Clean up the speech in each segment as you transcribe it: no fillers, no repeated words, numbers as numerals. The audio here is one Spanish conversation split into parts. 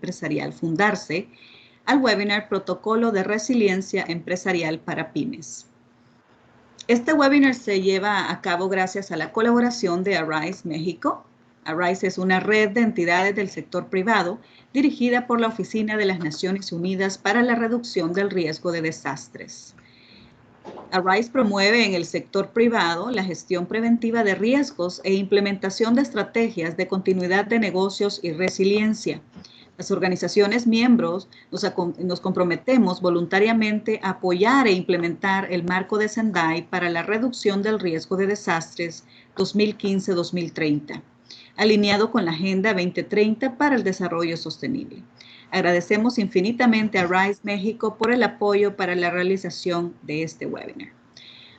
Empresarial Fundarse al webinar Protocolo de Resiliencia Empresarial para Pymes. Este webinar se lleva a cabo gracias a la colaboración de Arise México. Arise es una red de entidades del sector privado dirigida por la Oficina de las Naciones Unidas para la Reducción del Riesgo de Desastres. Arise promueve en el sector privado la gestión preventiva de riesgos e implementación de estrategias de continuidad de negocios y resiliencia. Las organizaciones miembros nos comprometemos voluntariamente a apoyar e implementar el marco de Sendai para la reducción del riesgo de desastres 2015-2030, alineado con la Agenda 2030 para el Desarrollo Sostenible. Agradecemos infinitamente a Arise México por el apoyo para la realización de este webinar.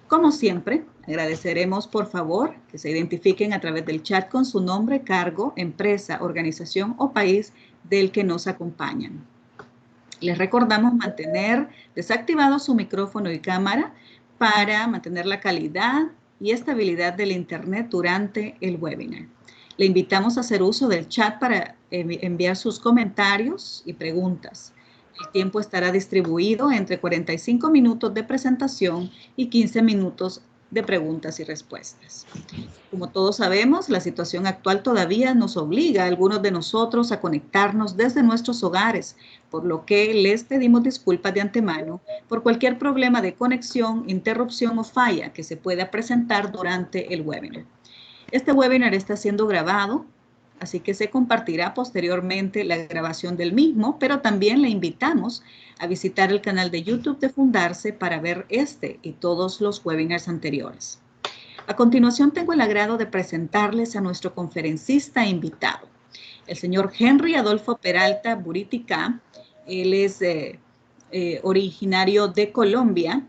Como siempre, agradeceremos por favor que se identifiquen a través del chat con su nombre, cargo, empresa, organización o país del que nos acompañan. Les recordamos mantener desactivado su micrófono y cámara para mantener la calidad y estabilidad del Internet durante el webinar. Le invitamos a hacer uso del chat para enviar sus comentarios y preguntas. El tiempo estará distribuido entre 45 minutos de presentación y 15 minutos de preguntas y respuestas. Como todos sabemos, la situación actual todavía nos obliga a algunos de nosotros a conectarnos desde nuestros hogares, por lo que les pedimos disculpas de antemano por cualquier problema de conexión, interrupción o falla que se pueda presentar durante el webinar. Este webinar está siendo grabado, así que se compartirá posteriormente la grabación del mismo, pero también le invitamos a visitar el canal de YouTube de Fundarse para ver este y todos los webinars anteriores. A continuación tengo el agrado de presentarles a nuestro conferencista invitado, el señor Henry Adolfo Peralta Buritica. Él es originario de Colombia.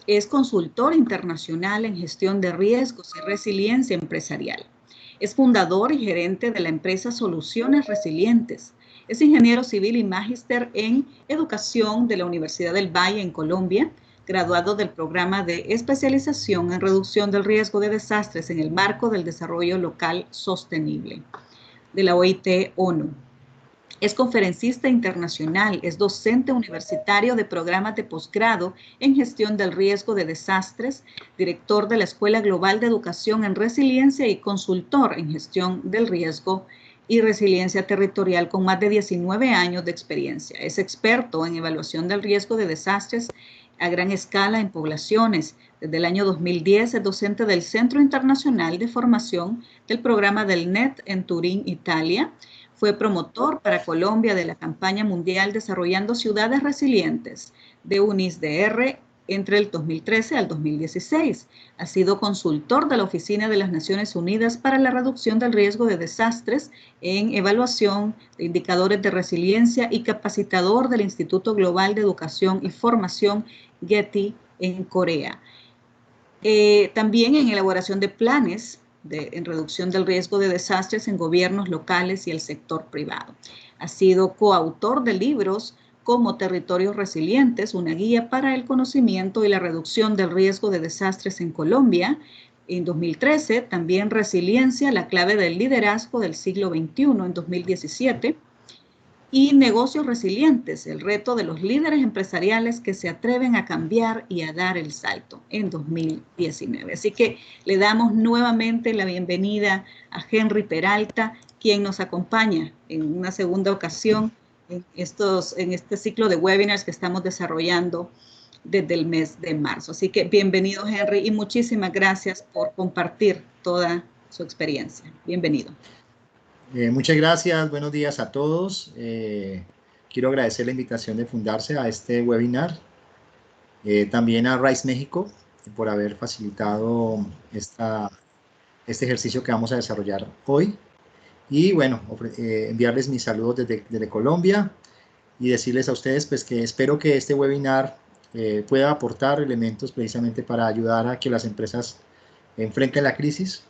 Es consultor internacional en gestión de riesgos y resiliencia empresarial. Es fundador y gerente de la empresa Soluciones Resilientes. Es ingeniero civil y magíster en educación de la Universidad del Valle en Colombia, graduado del programa de especialización en reducción del riesgo de desastres en el marco del desarrollo local sostenible de la OIT-ONU. Es conferencista internacional, es docente universitario de programas de posgrado en gestión del riesgo de desastres, director de la Escuela Global de Educación en Resiliencia y consultor en gestión del riesgo y resiliencia territorial con más de 19 años de experiencia. Es experto en evaluación del riesgo de desastres a gran escala en poblaciones. Desde el año 2010 es docente del Centro Internacional de Formación del programa del NET en Turín, Italia. Fue promotor para Colombia de la campaña mundial Desarrollando Ciudades Resilientes de UNISDR entre el 2013 al 2016. Ha sido consultor de la Oficina de las Naciones Unidas para la Reducción del Riesgo de Desastres en evaluación de indicadores de resiliencia y capacitador del Instituto Global de Educación y Formación Getty en Corea. También en elaboración de planes en reducción del riesgo de desastres en gobiernos locales y el sector privado. Ha sido coautor de libros como Territorios Resilientes, una guía para el conocimiento y la reducción del riesgo de desastres en Colombia. En 2013, también Resiliencia, la clave del liderazgo del siglo XXI, en 2017. Y Negocios Resilientes, el reto de los líderes empresariales que se atreven a cambiar y a dar el salto, en 2019. Así que le damos nuevamente la bienvenida a Henry Peralta, quien nos acompaña en una segunda ocasión en este ciclo de webinars que estamos desarrollando desde el mes de marzo. Así que bienvenido, Henry, y muchísimas gracias por compartir toda su experiencia. Bienvenido. Muchas gracias, buenos días a todos. Quiero agradecer la invitación de Fundarse a este webinar. También a Arise México por haber facilitado este ejercicio que vamos a desarrollar hoy. Y bueno, enviarles mis saludos desde Colombia y decirles a ustedes pues, que espero que este webinar pueda aportar elementos precisamente para ayudar a que las empresas enfrenten la crisis.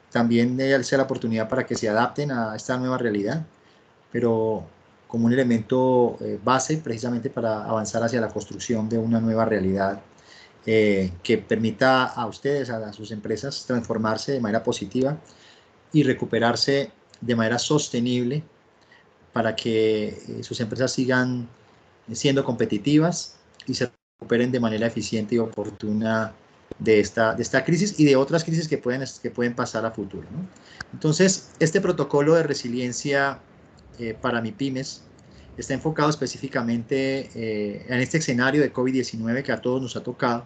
También sea la oportunidad para que se adapten a esta nueva realidad, pero como un elemento base precisamente para avanzar hacia la construcción de una nueva realidad que permita a ustedes, a sus empresas, transformarse de manera positiva y recuperarse de manera sostenible para que sus empresas sigan siendo competitivas y se recuperen de manera eficiente y oportuna de esta crisis y de otras crisis que pueden pasar a futuro, ¿no? Entonces, este protocolo de resiliencia para MIPYMES está enfocado específicamente en este escenario de COVID-19 que a todos nos ha tocado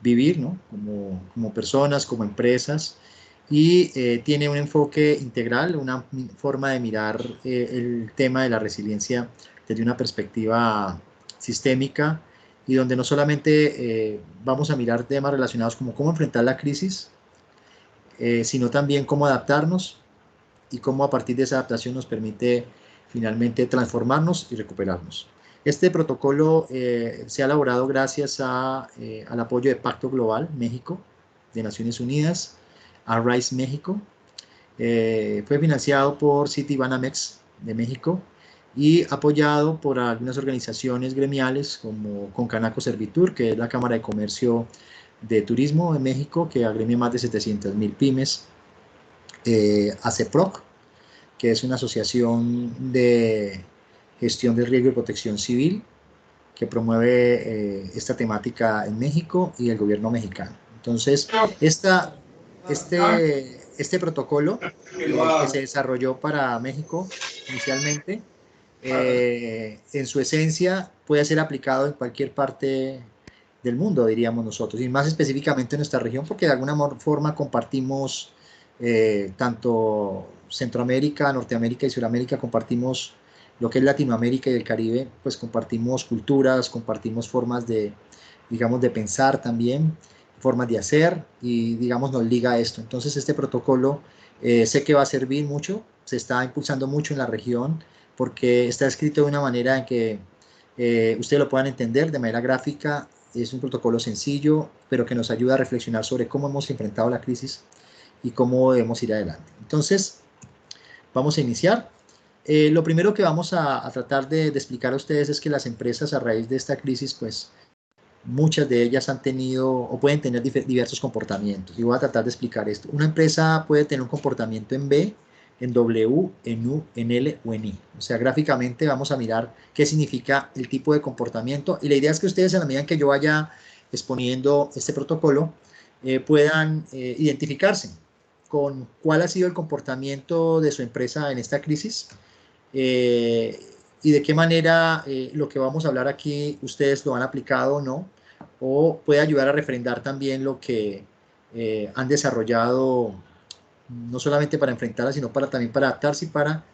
vivir, ¿no? Como personas, como empresas, y tiene un enfoque integral, una forma de mirar el tema de la resiliencia desde una perspectiva sistémica, y donde no solamente vamos a mirar temas relacionados como cómo enfrentar la crisis, sino también cómo adaptarnos y cómo a partir de esa adaptación nos permite finalmente transformarnos y recuperarnos. Este protocolo se ha elaborado gracias al apoyo de Pacto Global México, de Naciones Unidas, a RISE México. Fue financiado por Citibanamex de México y apoyado por algunas organizaciones gremiales como Concanaco Servitur, que es la Cámara de Comercio de Turismo de México, que agremia más de 700,000 pymes, ACEPROC, que es una asociación de gestión del riesgo y protección civil, que promueve esta temática en México, y el gobierno mexicano. Entonces, este protocolo que se desarrolló para México inicialmente, en su esencia puede ser aplicado en cualquier parte del mundo, diríamos nosotros, y más específicamente en nuestra región, porque de alguna forma compartimos tanto Centroamérica, Norteamérica y Sudamérica, compartimos lo que es Latinoamérica y el Caribe, pues compartimos culturas, compartimos formas de, digamos, de pensar también, formas de hacer, y digamos nos liga a esto. Entonces este protocolo sé que va a servir mucho, se está impulsando mucho en la región, porque está escrito de una manera en que ustedes lo puedan entender de manera gráfica. Es un protocolo sencillo, pero que nos ayuda a reflexionar sobre cómo hemos enfrentado la crisis y cómo debemos ir adelante. Entonces, vamos a iniciar. Lo primero que vamos a tratar de explicar a ustedes es que las empresas, a raíz de esta crisis, pues muchas de ellas han tenido o pueden tener diversos comportamientos. Y voy a tratar de explicar esto. Una empresa puede tener un comportamiento en B, en W, en U, en L o en I. O sea, gráficamente vamos a mirar qué significa el tipo de comportamiento, y la idea es que ustedes, en la medida en que yo vaya exponiendo este protocolo, puedan identificarse con cuál ha sido el comportamiento de su empresa en esta crisis, y de qué manera lo que vamos a hablar aquí ustedes lo han aplicado o no, o puede ayudar a refrendar también lo que han desarrollado, no solamente para enfrentarla, sino también para adaptarse y para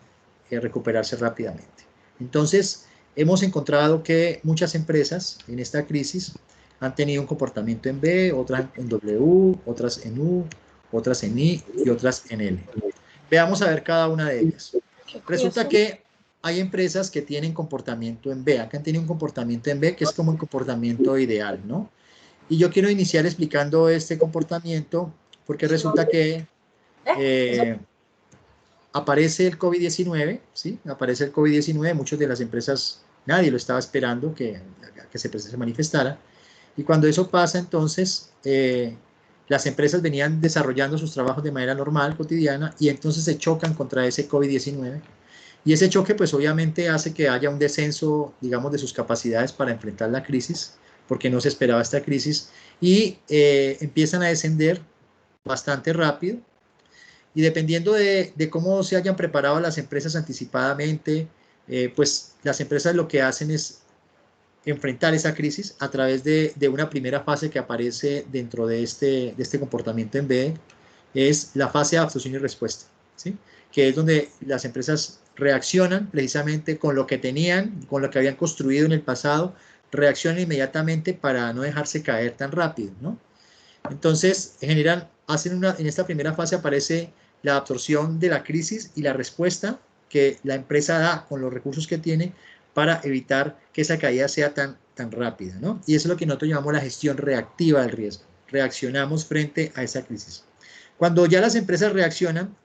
recuperarse rápidamente. Entonces, hemos encontrado que muchas empresas en esta crisis han tenido un comportamiento en B, otras en W, otras en U, otras en I y otras en L. Veamos a ver cada una de ellas. Resulta que hay empresas que tienen comportamiento en B. Acá han tenido un comportamiento en B que es como un comportamiento ideal, ¿no? Y yo quiero iniciar explicando este comportamiento porque resulta que aparece el COVID-19, ¿sí? Aparece el COVID-19, muchas de las empresas, nadie lo estaba esperando que se manifestara, y cuando eso pasa, entonces, las empresas venían desarrollando sus trabajos de manera normal, cotidiana, y entonces se chocan contra ese COVID-19, y ese choque, pues obviamente hace que haya un descenso, digamos, de sus capacidades para enfrentar la crisis, porque no se esperaba esta crisis, y empiezan a descender bastante rápido, y dependiendo de cómo se hayan preparado las empresas anticipadamente, pues las empresas lo que hacen es enfrentar esa crisis a través de una primera fase que aparece dentro de este comportamiento en B, es la fase de adaptación y respuesta, ¿sí? Que es donde las empresas reaccionan precisamente con lo que tenían, con lo que habían construido en el pasado, reaccionan inmediatamente para no dejarse caer tan rápido, ¿no? Entonces, en esta primera fase aparece la absorción de la crisis y la respuesta que la empresa da con los recursos que tiene para evitar que esa caída sea tan rápida, ¿no? Y eso es lo que nosotros llamamos la gestión reactiva del riesgo. Reaccionamos frente a esa crisis. Cuando ya las empresas reaccionan,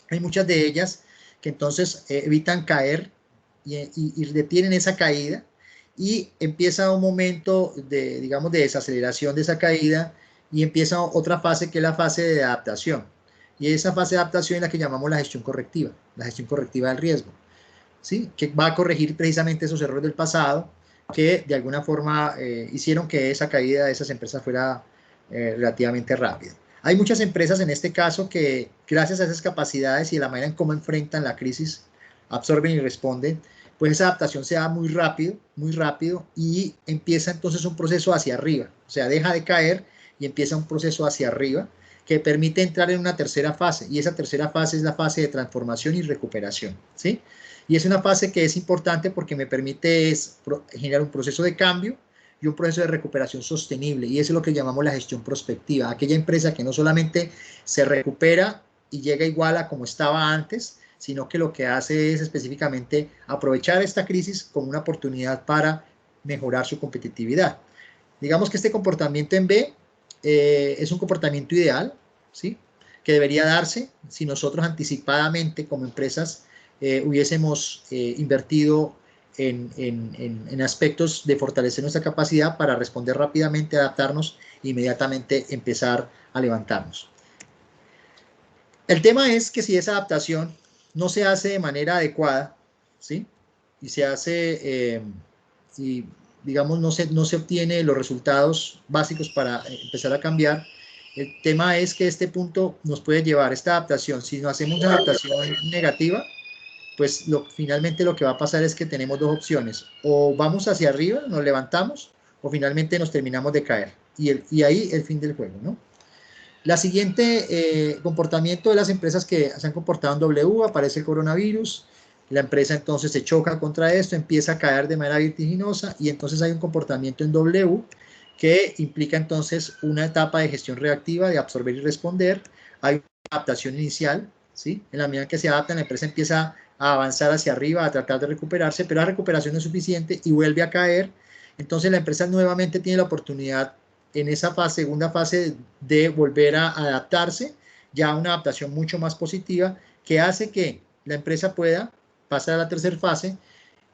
hay muchas de ellas que entonces evitan caer y detienen esa caída, y empieza un momento de, digamos, de desaceleración de esa caída, y empieza otra fase que es la fase de adaptación. Y esa fase de adaptación es la que llamamos la gestión correctiva del riesgo. ¿sí? Que va a corregir precisamente esos errores del pasado que de alguna forma hicieron que esa caída de esas empresas fuera relativamente rápida. Hay muchas empresas en este caso que gracias a esas capacidades y a la manera en cómo enfrentan la crisis, absorben y responden, pues esa adaptación se da muy rápido y empieza entonces un proceso hacia arriba, o sea, deja de caer y empieza un proceso hacia arriba que permite entrar en una tercera fase, y esa tercera fase es la fase de transformación y recuperación, ¿sí? Y es una fase que es importante porque me permite generar un proceso de cambio y un proceso de recuperación sostenible, y eso es lo que llamamos la gestión prospectiva, aquella empresa que no solamente se recupera y llega igual a como estaba antes, sino que lo que hace es específicamente aprovechar esta crisis como una oportunidad para mejorar su competitividad. Digamos que este comportamiento en B es un comportamiento ideal, ¿sí? Que debería darse si nosotros anticipadamente como empresas hubiésemos invertido en aspectos de fortalecer nuestra capacidad para responder rápidamente, adaptarnos e inmediatamente empezar a levantarnos. El tema es que si esa adaptación no se hace de manera adecuada, ¿sí? Y se hace, y digamos, no se obtiene los resultados básicos para empezar a cambiar, el tema es que este punto nos puede llevar, esta adaptación, si no hacemos una adaptación negativa, pues finalmente lo que va a pasar es que tenemos dos opciones, o vamos hacia arriba, nos levantamos, o finalmente nos terminamos de caer, y ahí el fin del juego, ¿no? La siguiente comportamiento de las empresas que se han comportado en W, aparece el coronavirus, la empresa entonces se choca contra esto, empieza a caer de manera vertiginosa y entonces hay un comportamiento en W que implica entonces una etapa de gestión reactiva, de absorber y responder. Hay una adaptación inicial, ¿sí? En la medida que se adapta, la empresa empieza a avanzar hacia arriba, a tratar de recuperarse, pero la recuperación no es suficiente y vuelve a caer. Entonces la empresa nuevamente tiene la oportunidad en esa fase, segunda fase, de volver a adaptarse, ya una adaptación mucho más positiva, que hace que la empresa pueda pasar a la tercera fase,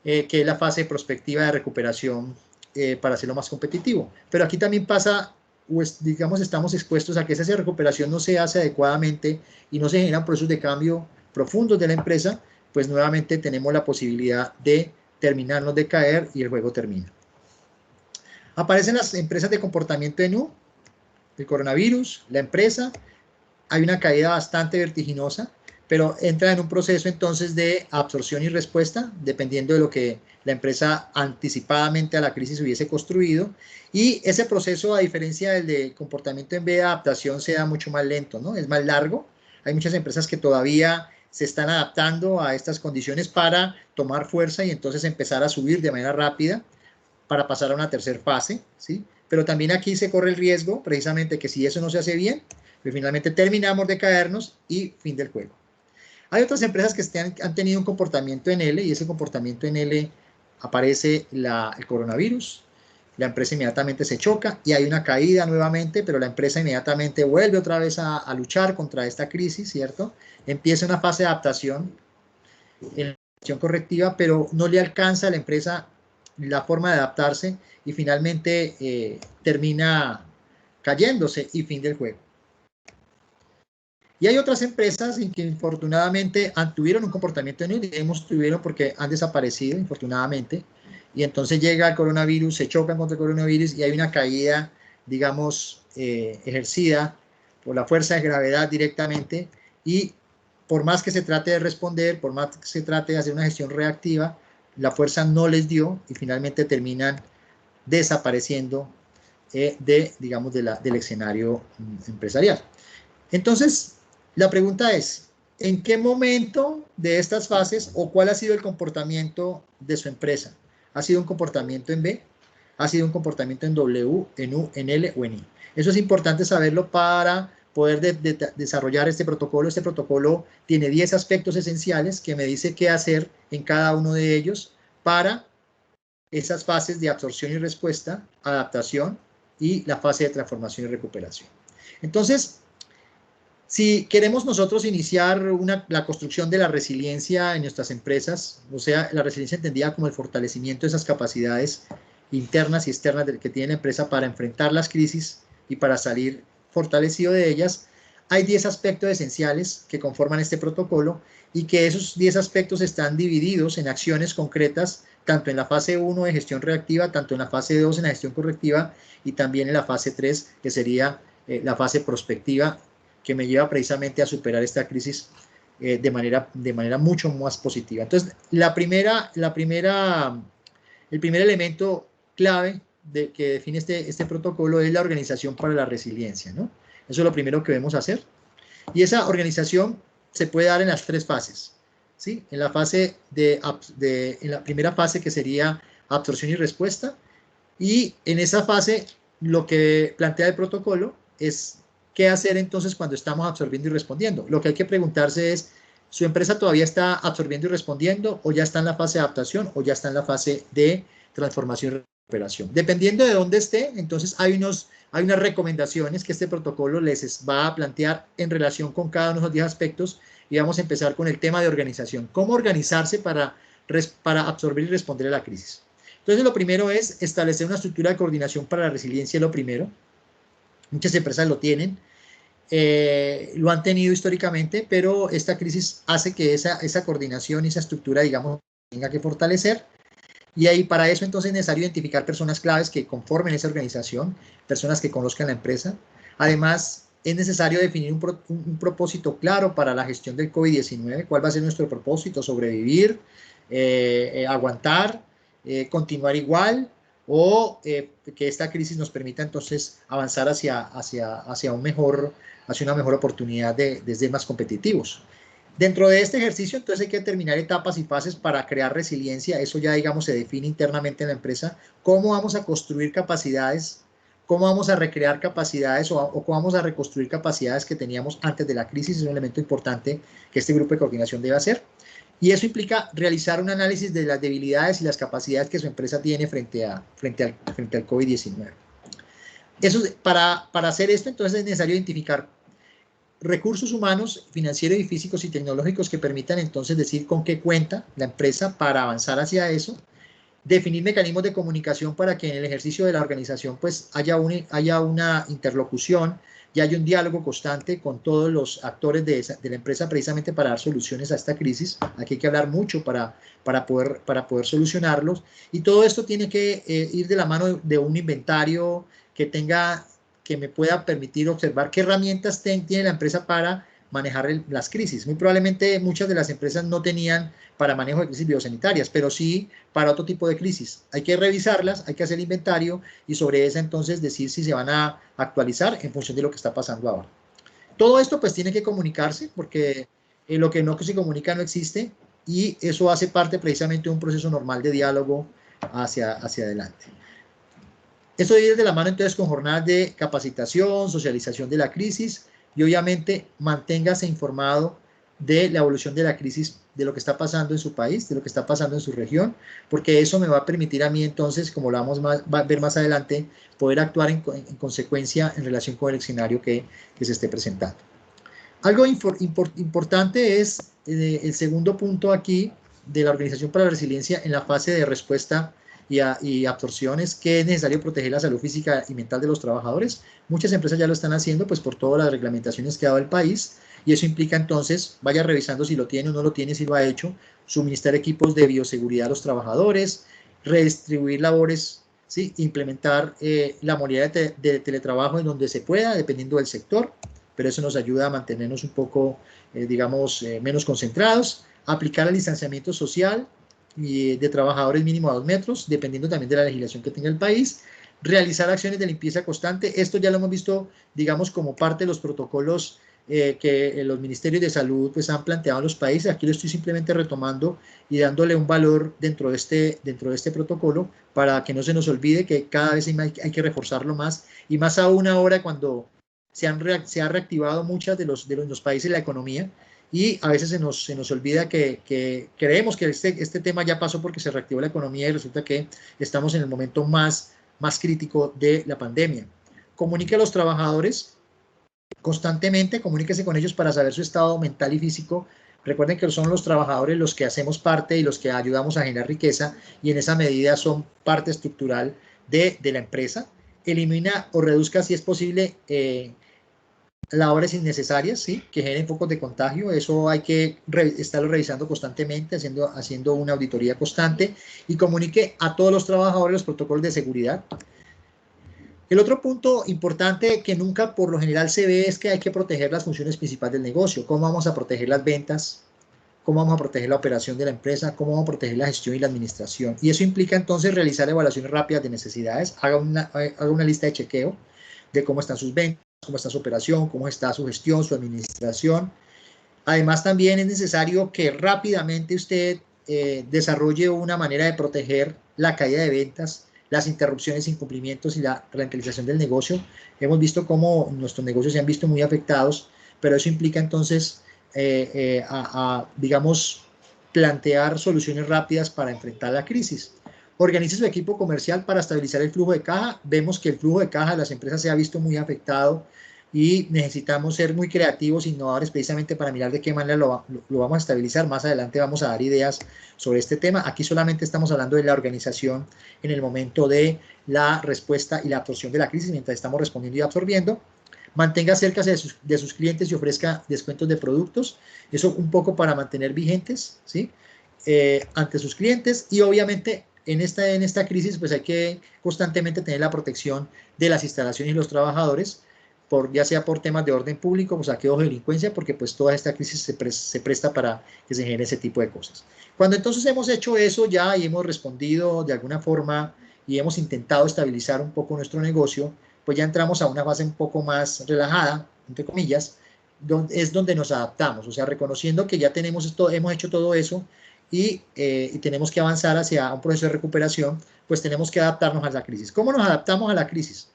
que es la fase prospectiva de recuperación para hacerlo más competitivo. Pero aquí también pasa, pues, digamos, estamos expuestos a que esa recuperación no se hace adecuadamente y no se generan procesos de cambio profundos de la empresa, pues nuevamente tenemos la posibilidad de terminarnos de caer y el juego termina. Aparecen las empresas de comportamiento en U, el coronavirus, la empresa, hay una caída bastante vertiginosa, pero entra en un proceso entonces de absorción y respuesta, dependiendo de lo que la empresa anticipadamente a la crisis hubiese construido, y ese proceso, a diferencia del de comportamiento en B de adaptación, se da mucho más lento, ¿no? Es más largo. Hay muchas empresas que todavía se están adaptando a estas condiciones para tomar fuerza y entonces empezar a subir de manera rápida para pasar a una tercera fase, ¿sí? Pero también aquí se corre el riesgo, precisamente, que si eso no se hace bien, pues finalmente terminamos de caernos y fin del juego. Hay otras empresas que han tenido un comportamiento en L, y ese comportamiento en L aparece el coronavirus, la empresa inmediatamente se choca y hay una caída nuevamente, pero la empresa inmediatamente vuelve otra vez a luchar contra esta crisis, ¿cierto? Empieza una fase de adaptación en la acción correctiva, pero no le alcanza a la empresa la forma de adaptarse y finalmente termina cayéndose y fin del juego. Y hay otras empresas que infortunadamente tuvieron un comportamiento tuvieron porque han desaparecido, infortunadamente, y entonces llega el coronavirus, se chocan contra el coronavirus y hay una caída, digamos, ejercida por la fuerza de gravedad directamente, y por más que se trate de responder, por más que se trate de hacer una gestión reactiva, la fuerza no les dio y finalmente terminan desapareciendo digamos, del escenario empresarial. Entonces, la pregunta es, ¿en qué momento de estas fases o cuál ha sido el comportamiento de su empresa? ¿Ha sido un comportamiento en B? ¿Ha sido un comportamiento en W, en U, en L o en I? Eso es importante saberlo para poder desarrollar este protocolo. Este protocolo tiene 10 aspectos esenciales que me dice qué hacer en cada uno de ellos para esas fases de absorción y respuesta, adaptación y la fase de transformación y recuperación. Entonces, si queremos nosotros iniciar la construcción de la resiliencia en nuestras empresas, o sea, la resiliencia entendida como el fortalecimiento de esas capacidades internas y externas que tiene la empresa para enfrentar las crisis y para salir fortalecido de ellas, hay 10 aspectos esenciales que conforman este protocolo y que esos 10 aspectos están divididos en acciones concretas, tanto en la fase 1 de gestión reactiva, tanto en la fase 2 en la gestión correctiva y también en la fase 3, que sería la fase prospectiva, que me lleva precisamente a superar esta crisis de manera mucho más positiva. Entonces, el primer elemento clave que define este protocolo es la organización para la resiliencia, ¿no? Eso es lo primero que debemos hacer. Y esa organización se puede dar en las 3 fases, ¿sí? En la primera fase, que sería absorción y respuesta, y en esa fase lo que plantea el protocolo es qué hacer entonces cuando estamos absorbiendo y respondiendo. Lo que hay que preguntarse es, ¿su empresa todavía está absorbiendo y respondiendo, o ya está en la fase de adaptación, o ya está en la fase de transformación y recuperación? Dependiendo de dónde esté, entonces hay unas recomendaciones que este protocolo les va a plantear en relación con cada uno de los 10 aspectos, y vamos a empezar con el tema de organización. ¿Cómo organizarse para absorber y responder a la crisis? Entonces, lo primero es establecer una estructura de coordinación para la resiliencia, lo primero. Muchas empresas lo tienen, lo han tenido históricamente, pero esta crisis hace que esa coordinación y esa estructura, digamos, tenga que fortalecer. Y ahí, para eso, entonces, es necesario identificar personas claves que conformen esa organización, personas que conozcan la empresa. Además, es necesario definir un propósito claro para la gestión del COVID-19. ¿Cuál va a ser nuestro propósito? ¿Sobrevivir? ¿Aguantar? ¿Continuar igual? O que esta crisis nos permita entonces avanzar hacia una mejor oportunidad de ser más competitivos. Dentro de este ejercicio, entonces, hay que determinar etapas y fases para crear resiliencia. Eso ya, digamos, se define internamente en la empresa. ¿Cómo vamos a construir capacidades? ¿Cómo vamos a recrear capacidades o cómo vamos a reconstruir capacidades que teníamos antes de la crisis? Es un elemento importante que este grupo de coordinación debe hacer. Y eso implica realizar un análisis de las debilidades y las capacidades que su empresa tiene frente al COVID-19. Para hacer esto, entonces, es necesario identificar recursos humanos, financieros y físicos y tecnológicos que permitan entonces decir con qué cuenta la empresa para avanzar hacia eso. Definir mecanismos de comunicación para que en el ejercicio de la organización pues haya una interlocución y haya un diálogo constante con todos los actores de la empresa, precisamente para dar soluciones a esta crisis. Aquí hay que hablar mucho para poder solucionarlos, y todo esto tiene que ir de la mano de un inventario que me pueda permitir observar qué herramientas tiene la empresa para manejar las crisis. Muy probablemente muchas de las empresas no tenían para manejo de crisis biosanitarias, pero sí para otro tipo de crisis. Hay que revisarlas, hay que hacer inventario y sobre esa entonces decir si se van a actualizar en función de lo que está pasando ahora. Todo esto pues tiene que comunicarse, porque lo que no se comunica no existe, y eso hace parte precisamente de un proceso normal de diálogo hacia adelante. Esto viene de la mano entonces con jornadas de capacitación, socialización de la crisis, y obviamente manténgase informado de la evolución de la crisis, de lo que está pasando en su país, de lo que está pasando en su región, porque eso me va a permitir a mí entonces, como lo vamos a ver más adelante, poder actuar en consecuencia en relación con el escenario que se esté presentando. Algo importante es el segundo punto aquí de la Organización para la Resiliencia en la fase de respuesta y absorciones, que es necesario proteger la salud física y mental de los trabajadores. Muchas empresas ya lo están haciendo pues por todas las reglamentaciones que ha dado el país, y eso implica entonces, vaya revisando si lo tiene o no lo tiene, si lo ha hecho, suministrar equipos de bioseguridad a los trabajadores, redistribuir labores, ¿sí? Implementar la modalidad de teletrabajo en donde se pueda, dependiendo del sector, pero eso nos ayuda a mantenernos un poco, menos concentrados, aplicar el distanciamiento social y de trabajadores mínimo a 2 metros, dependiendo también de la legislación que tenga el país, realizar acciones de limpieza constante. Esto ya lo hemos visto, digamos, como parte de los protocolos que los ministerios de salud pues han planteado en los países. Aquí lo estoy simplemente retomando y dándole un valor dentro de este protocolo, para que no se nos olvide que cada vez hay que reforzarlo más, y más aún ahora cuando se ha reactivado muchas de los países la economía, y a veces se nos olvida que creemos que este tema ya pasó porque se reactivó la economía, y resulta que estamos en el momento más crítico de la pandemia. Comunique a los trabajadores constantemente, comuníquese con ellos para saber su estado mental y físico. Recuerden que son los trabajadores los que hacemos parte y los que ayudamos a generar riqueza, y en esa medida son parte estructural de la empresa. Elimina o reduzca, si es posible, labores innecesarias, ¿sí? Que generen focos de contagio. Eso hay que estarlo revisando constantemente, haciendo una auditoría constante y comunique a todos los trabajadores los protocolos de seguridad. El otro punto importante que nunca por lo general se ve es que hay que proteger las funciones principales del negocio. ¿Cómo vamos a proteger las ventas? ¿Cómo vamos a proteger la operación de la empresa? ¿Cómo vamos a proteger la gestión y la administración? Y eso implica entonces realizar evaluaciones rápidas de necesidades. Haga una lista de chequeo de cómo están sus ventas, cómo está su operación, cómo está su gestión, su administración. Además, también es necesario que rápidamente usted desarrolle una manera de proteger la caída de ventas, las interrupciones, incumplimientos y la rentabilización del negocio. Hemos visto cómo nuestros negocios se han visto muy afectados, pero eso implica entonces, digamos, plantear soluciones rápidas para enfrentar la crisis. Organice su equipo comercial para estabilizar el flujo de caja. Vemos que el flujo de caja de las empresas se ha visto muy afectado y necesitamos ser muy creativos, innovadores, precisamente para mirar de qué manera lo vamos a estabilizar. Más adelante vamos a dar ideas sobre este tema. Aquí solamente estamos hablando de la organización en el momento de la respuesta y la absorción de la crisis, mientras estamos respondiendo y absorbiendo. Mantenga cerca de sus clientes y ofrezca descuentos de productos. Eso un poco para mantener vigentes, ¿sí? Ante sus clientes, y obviamente en esta crisis pues hay que constantemente tener la protección de las instalaciones y los trabajadores, ya sea por temas de orden público, saqueo de delincuencia, porque pues toda esta crisis se presta para que se genere ese tipo de cosas. Cuando entonces hemos hecho eso ya y hemos respondido de alguna forma y hemos intentado estabilizar un poco nuestro negocio, pues ya entramos a una fase un poco más relajada, entre comillas, es donde nos adaptamos, o sea, reconociendo que ya tenemos esto, hemos hecho todo eso y tenemos que avanzar hacia un proceso de recuperación, pues tenemos que adaptarnos a la crisis. ¿Cómo nos adaptamos a la crisis?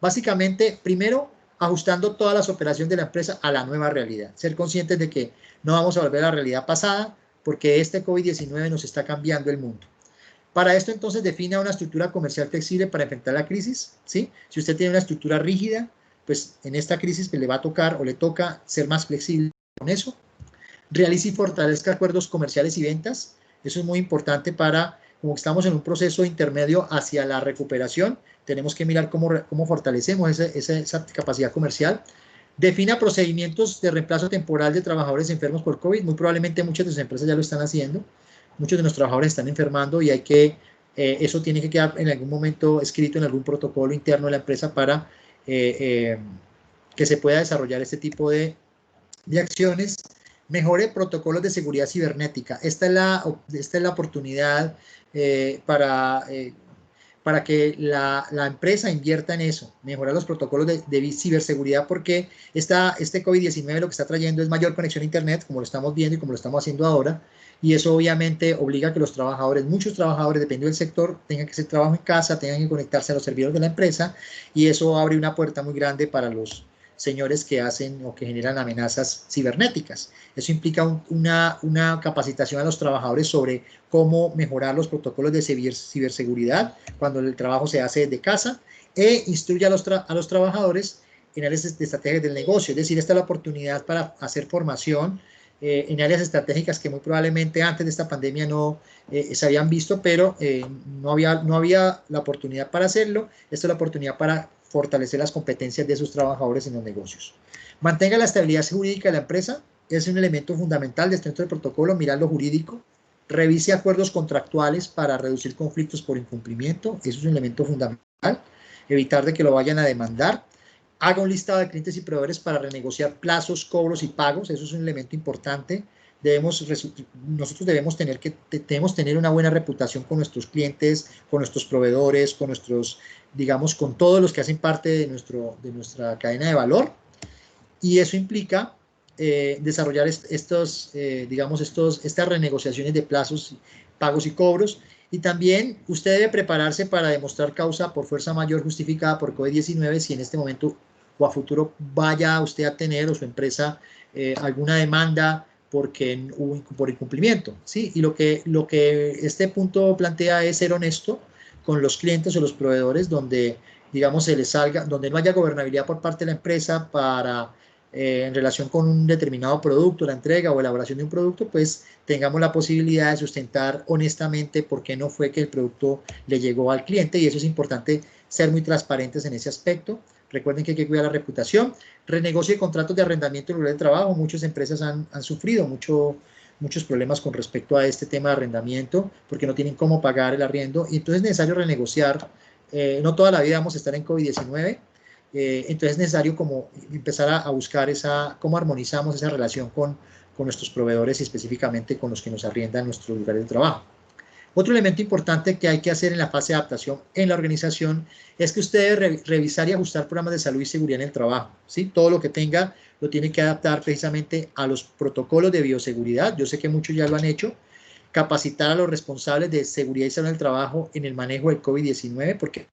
Básicamente, primero, ajustando todas las operaciones de la empresa a la nueva realidad. Ser conscientes de que no vamos a volver a la realidad pasada porque este COVID-19 nos está cambiando el mundo. Para esto, entonces, defina una estructura comercial flexible para enfrentar la crisis, ¿sí? Si usted tiene una estructura rígida, pues en esta crisis le va a tocar o le toca ser más flexible con eso. Realice y fortalezca acuerdos comerciales y ventas. Eso es muy importante para, como estamos en un proceso intermedio hacia la recuperación, tenemos que mirar cómo fortalecemos esa capacidad comercial. Defina procedimientos de reemplazo temporal de trabajadores enfermos por COVID. Muy probablemente muchas de sus empresas ya lo están haciendo. Muchos de nuestros trabajadores están enfermando y eso tiene que quedar en algún momento escrito en algún protocolo interno de la empresa para que se pueda desarrollar este tipo de acciones. Mejore protocolos de seguridad cibernética. Esta es la oportunidad para que la empresa invierta en eso, mejorar los protocolos de ciberseguridad, porque este COVID-19 lo que está trayendo es mayor conexión a Internet, como lo estamos viendo y como lo estamos haciendo ahora, y eso obviamente obliga a que los trabajadores, muchos trabajadores, dependiendo del sector, tengan que hacer trabajo en casa, tengan que conectarse a los servidores de la empresa, y eso abre una puerta muy grande para los señores que hacen o que generan amenazas cibernéticas. Eso implica una capacitación a los trabajadores sobre cómo mejorar los protocolos de ciberseguridad cuando el trabajo se hace desde casa, e instruye a los trabajadores en áreas de estrategias del negocio. Es decir, esta es la oportunidad para hacer formación en áreas estratégicas que muy probablemente antes de esta pandemia no se habían visto, pero no había la oportunidad para hacerlo. Esta es la oportunidad para fortalecer las competencias de sus trabajadores en los negocios. Mantenga la estabilidad jurídica de la empresa. Es un elemento fundamental dentro del protocolo, mirar lo jurídico. Revise acuerdos contractuales para reducir conflictos por incumplimiento. Eso es un elemento fundamental. Evitar de que lo vayan a demandar. Haga un listado de clientes y proveedores para renegociar plazos, cobros y pagos. Eso es un elemento importante. Nosotros debemos tener una buena reputación con nuestros clientes, con nuestros proveedores, con nuestros, digamos, con todos los que hacen parte de nuestra cadena de valor. Y eso implica desarrollar estas renegociaciones de plazos, pagos y cobros. Y también usted debe prepararse para demostrar causa por fuerza mayor justificada por COVID-19 si en este momento o a futuro vaya usted a tener o su empresa alguna demanda por incumplimiento, ¿sí? Y lo que este punto plantea es ser honesto con los clientes o los proveedores donde, digamos, donde no haya gobernabilidad por parte de la empresa en relación con un determinado producto, la entrega o elaboración de un producto, pues tengamos la posibilidad de sustentar honestamente por qué no fue que el producto le llegó al cliente, y eso es importante, ser muy transparentes en ese aspecto. Recuerden que hay que cuidar la reputación. Renegocie contratos de arrendamiento en lugar de trabajo. Muchas empresas han sufrido muchos problemas con respecto a este tema de arrendamiento porque no tienen cómo pagar el arriendo y entonces es necesario renegociar. No toda la vida vamos a estar en COVID-19, entonces es necesario como empezar a buscar cómo armonizamos esa relación con nuestros proveedores y específicamente con los que nos arriendan nuestros lugares de trabajo. Otro elemento importante que hay que hacer en la fase de adaptación en la organización es que usted debe revisar y ajustar programas de salud y seguridad en el trabajo, ¿sí? Todo lo que tenga lo tiene que adaptar precisamente a los protocolos de bioseguridad. Yo sé que muchos ya lo han hecho. Capacitar a los responsables de seguridad y salud en el trabajo en el manejo del COVID-19 porque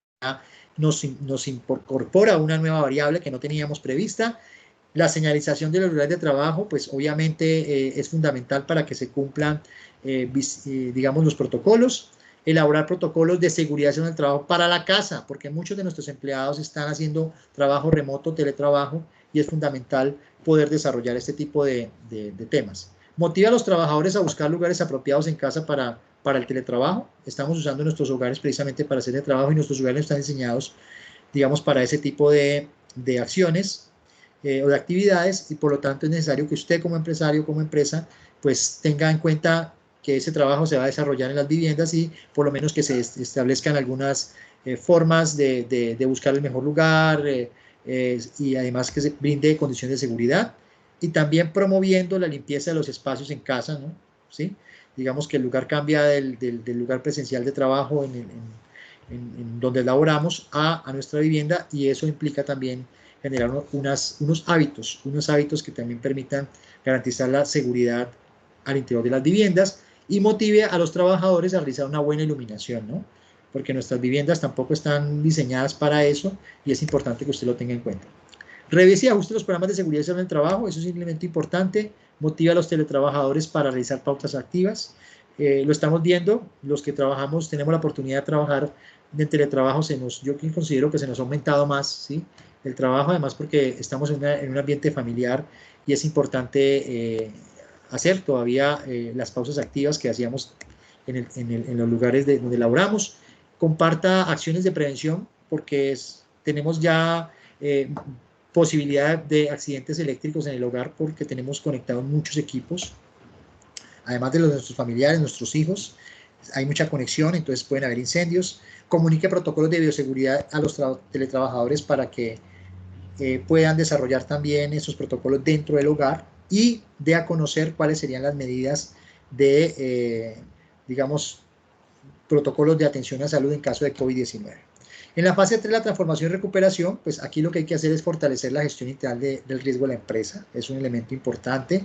nos incorpora una nueva variable que no teníamos prevista. La señalización de los lugares de trabajo, pues obviamente es fundamental para que se cumplan, digamos, los protocolos. Elaborar protocolos de seguridad en el trabajo para la casa, porque muchos de nuestros empleados están haciendo trabajo remoto, teletrabajo, y es fundamental poder desarrollar este tipo de temas. Motiva a los trabajadores a buscar lugares apropiados en casa para el teletrabajo. Estamos usando nuestros hogares precisamente para hacer el trabajo y nuestros hogares están diseñados, digamos, para ese tipo de acciones o de actividades y por lo tanto es necesario que usted como empresario, como empresa, pues tenga en cuenta que ese trabajo se va a desarrollar en las viviendas y por lo menos que se establezcan algunas formas de buscar el mejor lugar y además que se brinde condiciones de seguridad y también promoviendo la limpieza de los espacios en casa, ¿no? ¿Sí? Digamos que el lugar cambia del lugar presencial de trabajo en donde laboramos a nuestra vivienda y eso implica también generar unos hábitos que también permitan garantizar la seguridad al interior de las viviendas y motive a los trabajadores a realizar una buena iluminación, ¿no? Porque nuestras viviendas tampoco están diseñadas para eso y es importante que usted lo tenga en cuenta. Revise y ajuste los programas de seguridad en el trabajo, eso es un elemento importante. Motiva a los teletrabajadores para realizar pautas activas. Lo estamos viendo, los que trabajamos, tenemos la oportunidad de trabajar en teletrabajo, yo considero que se nos ha aumentado más, ¿sí? El trabajo, además porque estamos en un ambiente familiar y es importante hacer todavía las pausas activas que hacíamos en los lugares donde laboramos. Comparta acciones de prevención porque tenemos ya posibilidad de accidentes eléctricos en el hogar porque tenemos conectados muchos equipos, además de nuestros familiares, nuestros hijos, hay mucha conexión, entonces pueden haber incendios. Comunique protocolos de bioseguridad a los teletrabajadores para que puedan desarrollar también esos protocolos dentro del hogar y dé a conocer cuáles serían las medidas de, digamos, protocolos de atención a salud en caso de COVID-19. En la fase 3, la transformación y recuperación, pues aquí lo que hay que hacer es fortalecer la gestión integral del riesgo de la empresa. Es un elemento importante.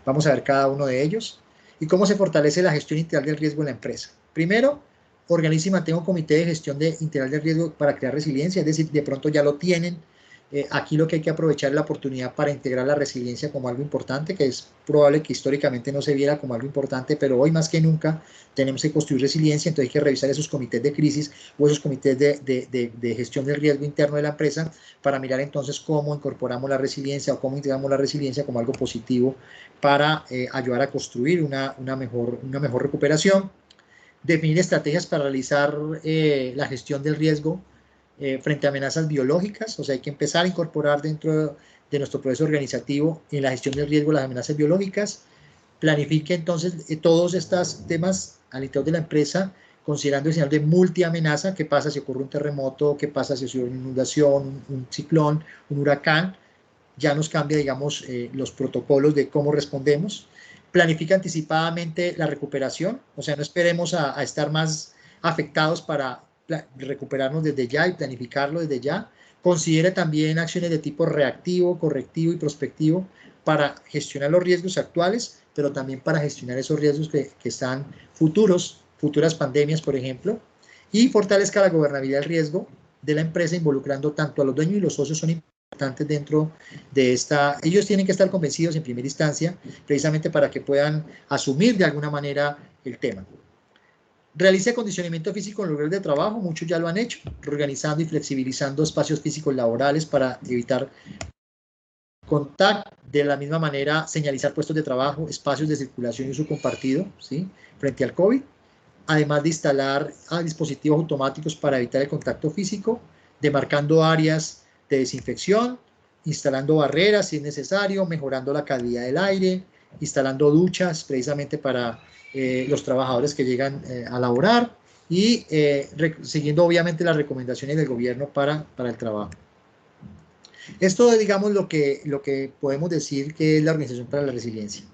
Vamos a ver cada uno de ellos. ¿Y cómo se fortalece la gestión integral del riesgo en la empresa? Primero, organiza y mantenga un comité de gestión integral del riesgo para crear resiliencia, es decir, de pronto ya lo tienen. Aquí lo que hay que aprovechar es la oportunidad para integrar la resiliencia como algo importante, que es probable que históricamente no se viera como algo importante, pero hoy más que nunca tenemos que construir resiliencia, entonces hay que revisar esos comités de crisis o esos comités de gestión del riesgo interno de la empresa para mirar entonces cómo incorporamos la resiliencia o cómo integramos la resiliencia como algo positivo para ayudar a construir una mejor recuperación. Definir estrategias para realizar la gestión del riesgo frente a amenazas biológicas, o sea, hay que empezar a incorporar dentro de nuestro proceso organizativo en la gestión del riesgo las amenazas biológicas. Planifique entonces todos estos temas al interior de la empresa, considerando el señal de multiamenaza, qué pasa si ocurre un terremoto, qué pasa si ocurre una inundación, un ciclón, un huracán, ya nos cambia, digamos, los protocolos de cómo respondemos. Planifica anticipadamente la recuperación, o sea, no esperemos a estar más afectados para recuperarnos desde ya y planificarlo desde ya. Considere también acciones de tipo reactivo, correctivo y prospectivo para gestionar los riesgos actuales, pero también para gestionar esos riesgos que están futuras pandemias, por ejemplo, y fortalezca la gobernabilidad del riesgo de la empresa involucrando tanto a los dueños y los socios son importantes dentro de ellos tienen que estar convencidos en primera instancia, precisamente para que puedan asumir de alguna manera el tema. Realice acondicionamiento físico en el lugar de trabajo, muchos ya lo han hecho, reorganizando y flexibilizando espacios físicos laborales para evitar contacto. De la misma manera, señalizar puestos de trabajo, espacios de circulación y uso compartido, ¿sí? Frente al COVID. Además de instalar dispositivos automáticos para evitar el contacto físico, demarcando áreas de desinfección, instalando barreras si es necesario, mejorando la calidad del aire, instalando duchas precisamente para los trabajadores que llegan a laborar y siguiendo obviamente las recomendaciones del gobierno para el trabajo. Esto es, digamos, lo que podemos decir que es la Organización para la Resiliencia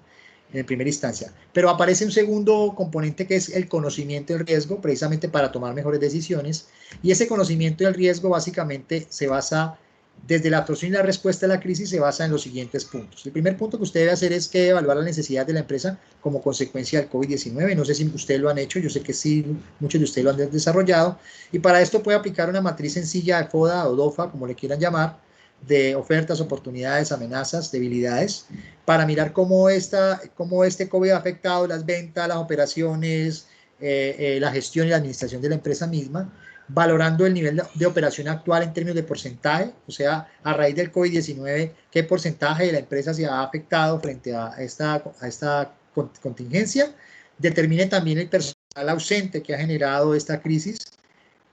en primera instancia. Pero aparece un segundo componente que es el conocimiento del riesgo, precisamente para tomar mejores decisiones. Y ese conocimiento del riesgo básicamente se basa, desde la absorción y la respuesta a la crisis, se basa en los siguientes puntos. El primer punto que usted debe hacer es que evaluar la necesidad de la empresa como consecuencia del COVID-19. No sé si ustedes lo han hecho, yo sé que sí, muchos de ustedes lo han desarrollado. Y para esto puede aplicar una matriz sencilla de FODA o DOFA, como le quieran llamar, de ofertas, oportunidades, amenazas, debilidades, para mirar cómo este COVID ha afectado las ventas, las operaciones, la gestión y la administración de la empresa misma, valorando el nivel de operación actual en términos de porcentaje, o sea, a raíz del COVID-19, qué porcentaje de la empresa se ha afectado frente a esta contingencia. Determine también el personal ausente que ha generado esta crisis,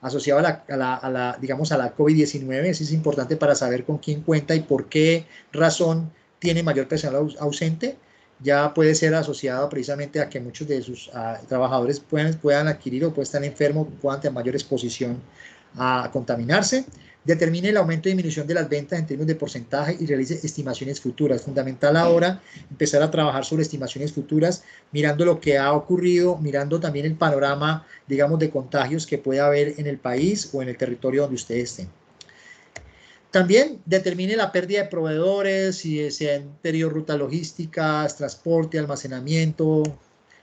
asociado digamos, a la COVID-19. Eso es importante para saber con quién cuenta y por qué razón tiene mayor personal ausente. Ya puede ser asociado precisamente a que muchos de sus trabajadores puedan adquirir o puedan estar enfermos, puedan tener mayor exposición a contaminarse. Determine el aumento y disminución de las ventas en términos de porcentaje y realice estimaciones futuras. Fundamental ahora empezar a trabajar sobre estimaciones futuras, mirando lo que ha ocurrido, mirando también el panorama, digamos, de contagios que puede haber en el país o en el territorio donde ustedes estén. También determine la pérdida de proveedores, si se han perdido rutas logísticas, transporte, almacenamiento.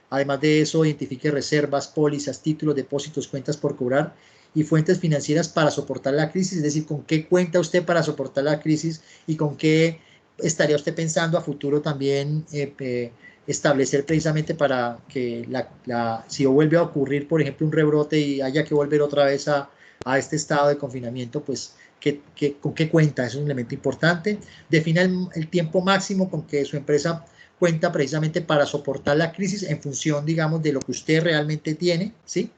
Además de eso, identifique reservas, pólizas, títulos, depósitos, cuentas por cobrar y fuentes financieras para soportar la crisis, es decir, con qué cuenta usted para soportar la crisis y con qué estaría usted pensando a futuro también establecer precisamente para que si vuelve a ocurrir, por ejemplo, un rebrote y haya que volver otra vez a este estado de confinamiento, pues con qué cuenta. Eso es un elemento importante. Defina el tiempo máximo con que su empresa cuenta precisamente para soportar la crisis en función, digamos, de lo que usted realmente tiene, ¿sí?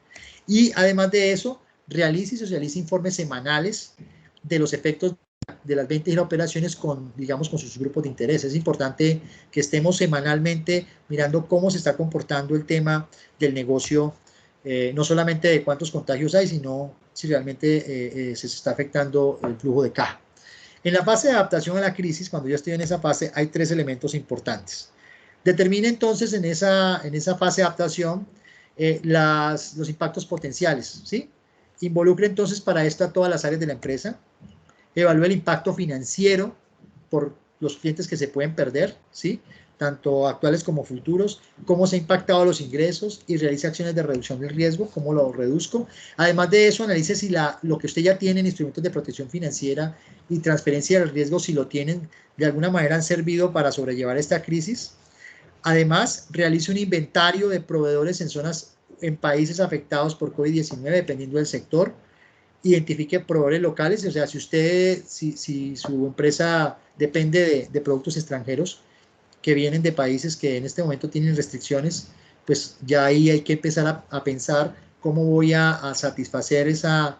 Y además de eso, realice y socialice informes semanales de los efectos de las ventas y las operaciones digamos, con sus grupos de interés. Es importante que estemos semanalmente mirando cómo se está comportando el tema del negocio, no solamente de cuántos contagios hay, sino si realmente se está afectando el flujo de caja. En la fase de adaptación a la crisis, cuando yo estoy en esa fase, hay 3 elementos importantes. Determine entonces en esa fase de adaptación los impactos potenciales, ¿sí? Involucre entonces para esto a todas las áreas de la empresa. Evalúe el impacto financiero por los clientes que se pueden perder, ¿sí? Tanto actuales como futuros, cómo se han impactado los ingresos y realice acciones de reducción del riesgo, cómo lo reduzco. Además de eso, analice si lo que usted ya tiene en instrumentos de protección financiera y transferencia del riesgo, si lo tienen, de alguna manera han servido para sobrellevar esta crisis. Además, realice un inventario de proveedores en países afectados por COVID-19, dependiendo del sector. Identifique proveedores locales, o sea, si su empresa depende de productos extranjeros que vienen de países que en este momento tienen restricciones, pues ya ahí hay que empezar a pensar cómo voy a satisfacer esa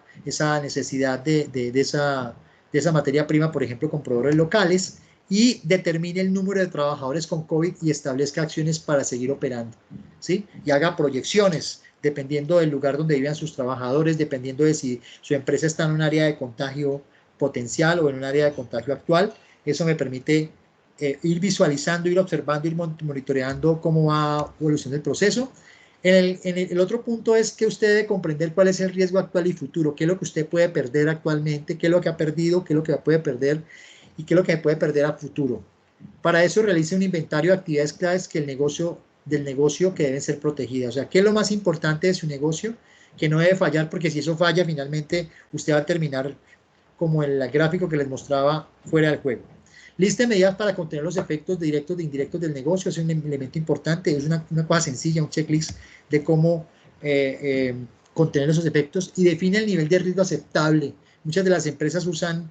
necesidad de esa materia prima, por ejemplo, con proveedores locales, y determine el número de trabajadores con COVID y establezca acciones para seguir operando, ¿sí? Y haga proyecciones dependiendo del lugar donde vivan sus trabajadores, dependiendo de si su empresa está en un área de contagio potencial o en un área de contagio actual. Eso me permite ir visualizando, ir observando, ir monitoreando cómo va evolucionando el proceso. El otro punto es que usted debe comprender cuál es el riesgo actual y futuro, qué es lo que usted puede perder actualmente, qué es lo que ha perdido, qué es lo que puede perder y qué es lo que puede perder a futuro. Para eso realice un inventario de actividades claves del negocio que deben ser protegidas. O sea, ¿qué es lo más importante de su negocio que no debe fallar? Porque si eso falla, finalmente usted va a terminar como en el gráfico que les mostraba, fuera del juego. Liste medidas para contener los efectos directos e indirectos del negocio. Es un elemento importante, es una cosa sencilla, un checklist de cómo contener esos efectos, y define el nivel de riesgo aceptable. Muchas de las empresas usan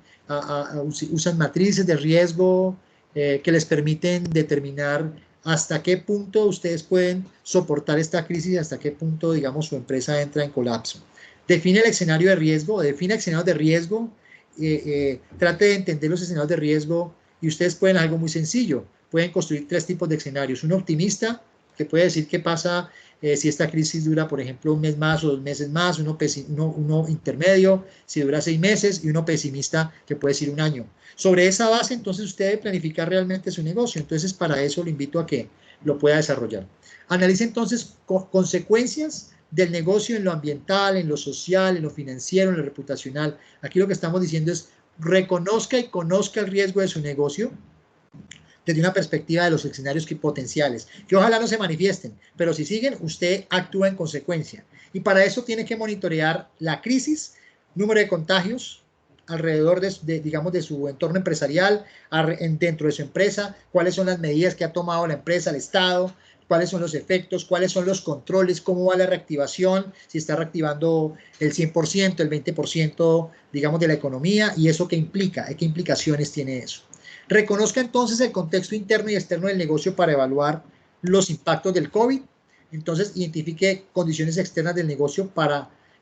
matrices de riesgo que les permiten determinar hasta qué punto ustedes pueden soportar esta crisis y hasta qué punto, digamos, su empresa entra en colapso. Define el escenario de riesgo, define escenarios de riesgo trate de entender los escenarios de riesgo y ustedes pueden algo muy sencillo. Pueden construir 3 tipos de escenarios. Uno optimista, que puede decir qué pasa si esta crisis dura, por ejemplo, 1 mes más o 2 meses más. Uno intermedio, si dura 6 meses. Y uno pesimista, que puede decir 1 año. Sobre esa base, entonces, usted debe planificar realmente su negocio. Entonces, para eso lo invito a que lo pueda desarrollar. Analice, entonces, consecuencias del negocio en lo ambiental, en lo social, en lo financiero, en lo reputacional. Aquí lo que estamos diciendo es reconozca y conozca el riesgo de su negocio desde una perspectiva de los escenarios potenciales, que ojalá no se manifiesten, pero si siguen, usted actúa en consecuencia. Y para eso tiene que monitorear la crisis, número de contagios alrededor digamos, de su entorno empresarial, dentro de su empresa, cuáles son las medidas que ha tomado la empresa, el Estado, cuáles son los efectos, cuáles son los controles, cómo va la reactivación, si está reactivando el 100%, el 20%, digamos, de la economía, y eso qué implica, qué implicaciones tiene eso. Reconozca entonces el contexto interno y externo del negocio para evaluar los impactos del COVID. Entonces, identifique condiciones externas del negocio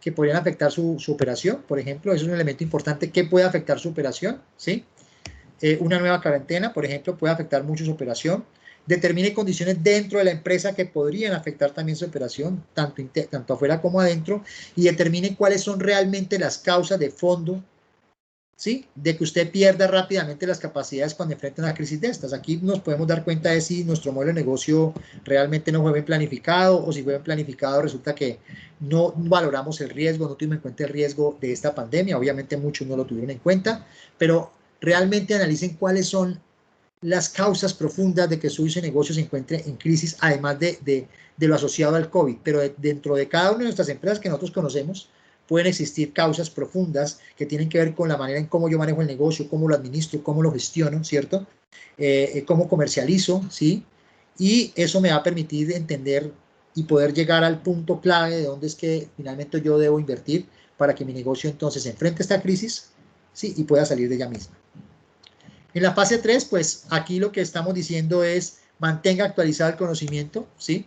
que podrían afectar su operación. Por ejemplo, eso es un elemento importante. ¿Qué puede afectar su operación? ¿Sí? Una nueva cuarentena, por ejemplo, puede afectar mucho su operación. Determine condiciones dentro de la empresa que podrían afectar también su operación, tanto afuera como adentro, y determine cuáles son realmente las causas de fondo, ¿sí?, de que usted pierda rápidamente las capacidades cuando enfrenta una crisis de estas. Aquí nos podemos dar cuenta de si nuestro modelo de negocio realmente no fue bien planificado, o si fue bien planificado resulta que no valoramos el riesgo, no tuvimos en cuenta el riesgo de esta pandemia. Obviamente muchos no lo tuvieron en cuenta, pero realmente analicen cuáles son las causas profundas de que su negocio se encuentre en crisis, además de lo asociado al COVID. Pero dentro de cada una de nuestras empresas que nosotros conocemos, pueden existir causas profundas que tienen que ver con la manera en cómo yo manejo el negocio, cómo lo administro, cómo lo gestiono, ¿cierto? Cómo comercializo, ¿sí? Y eso me va a permitir entender y poder llegar al punto clave de dónde es que finalmente yo debo invertir para que mi negocio entonces enfrente esta crisis, ¿sí?, y pueda salir de ella misma. En la fase 3, pues aquí lo que estamos diciendo es mantenga actualizado el conocimiento, ¿sí?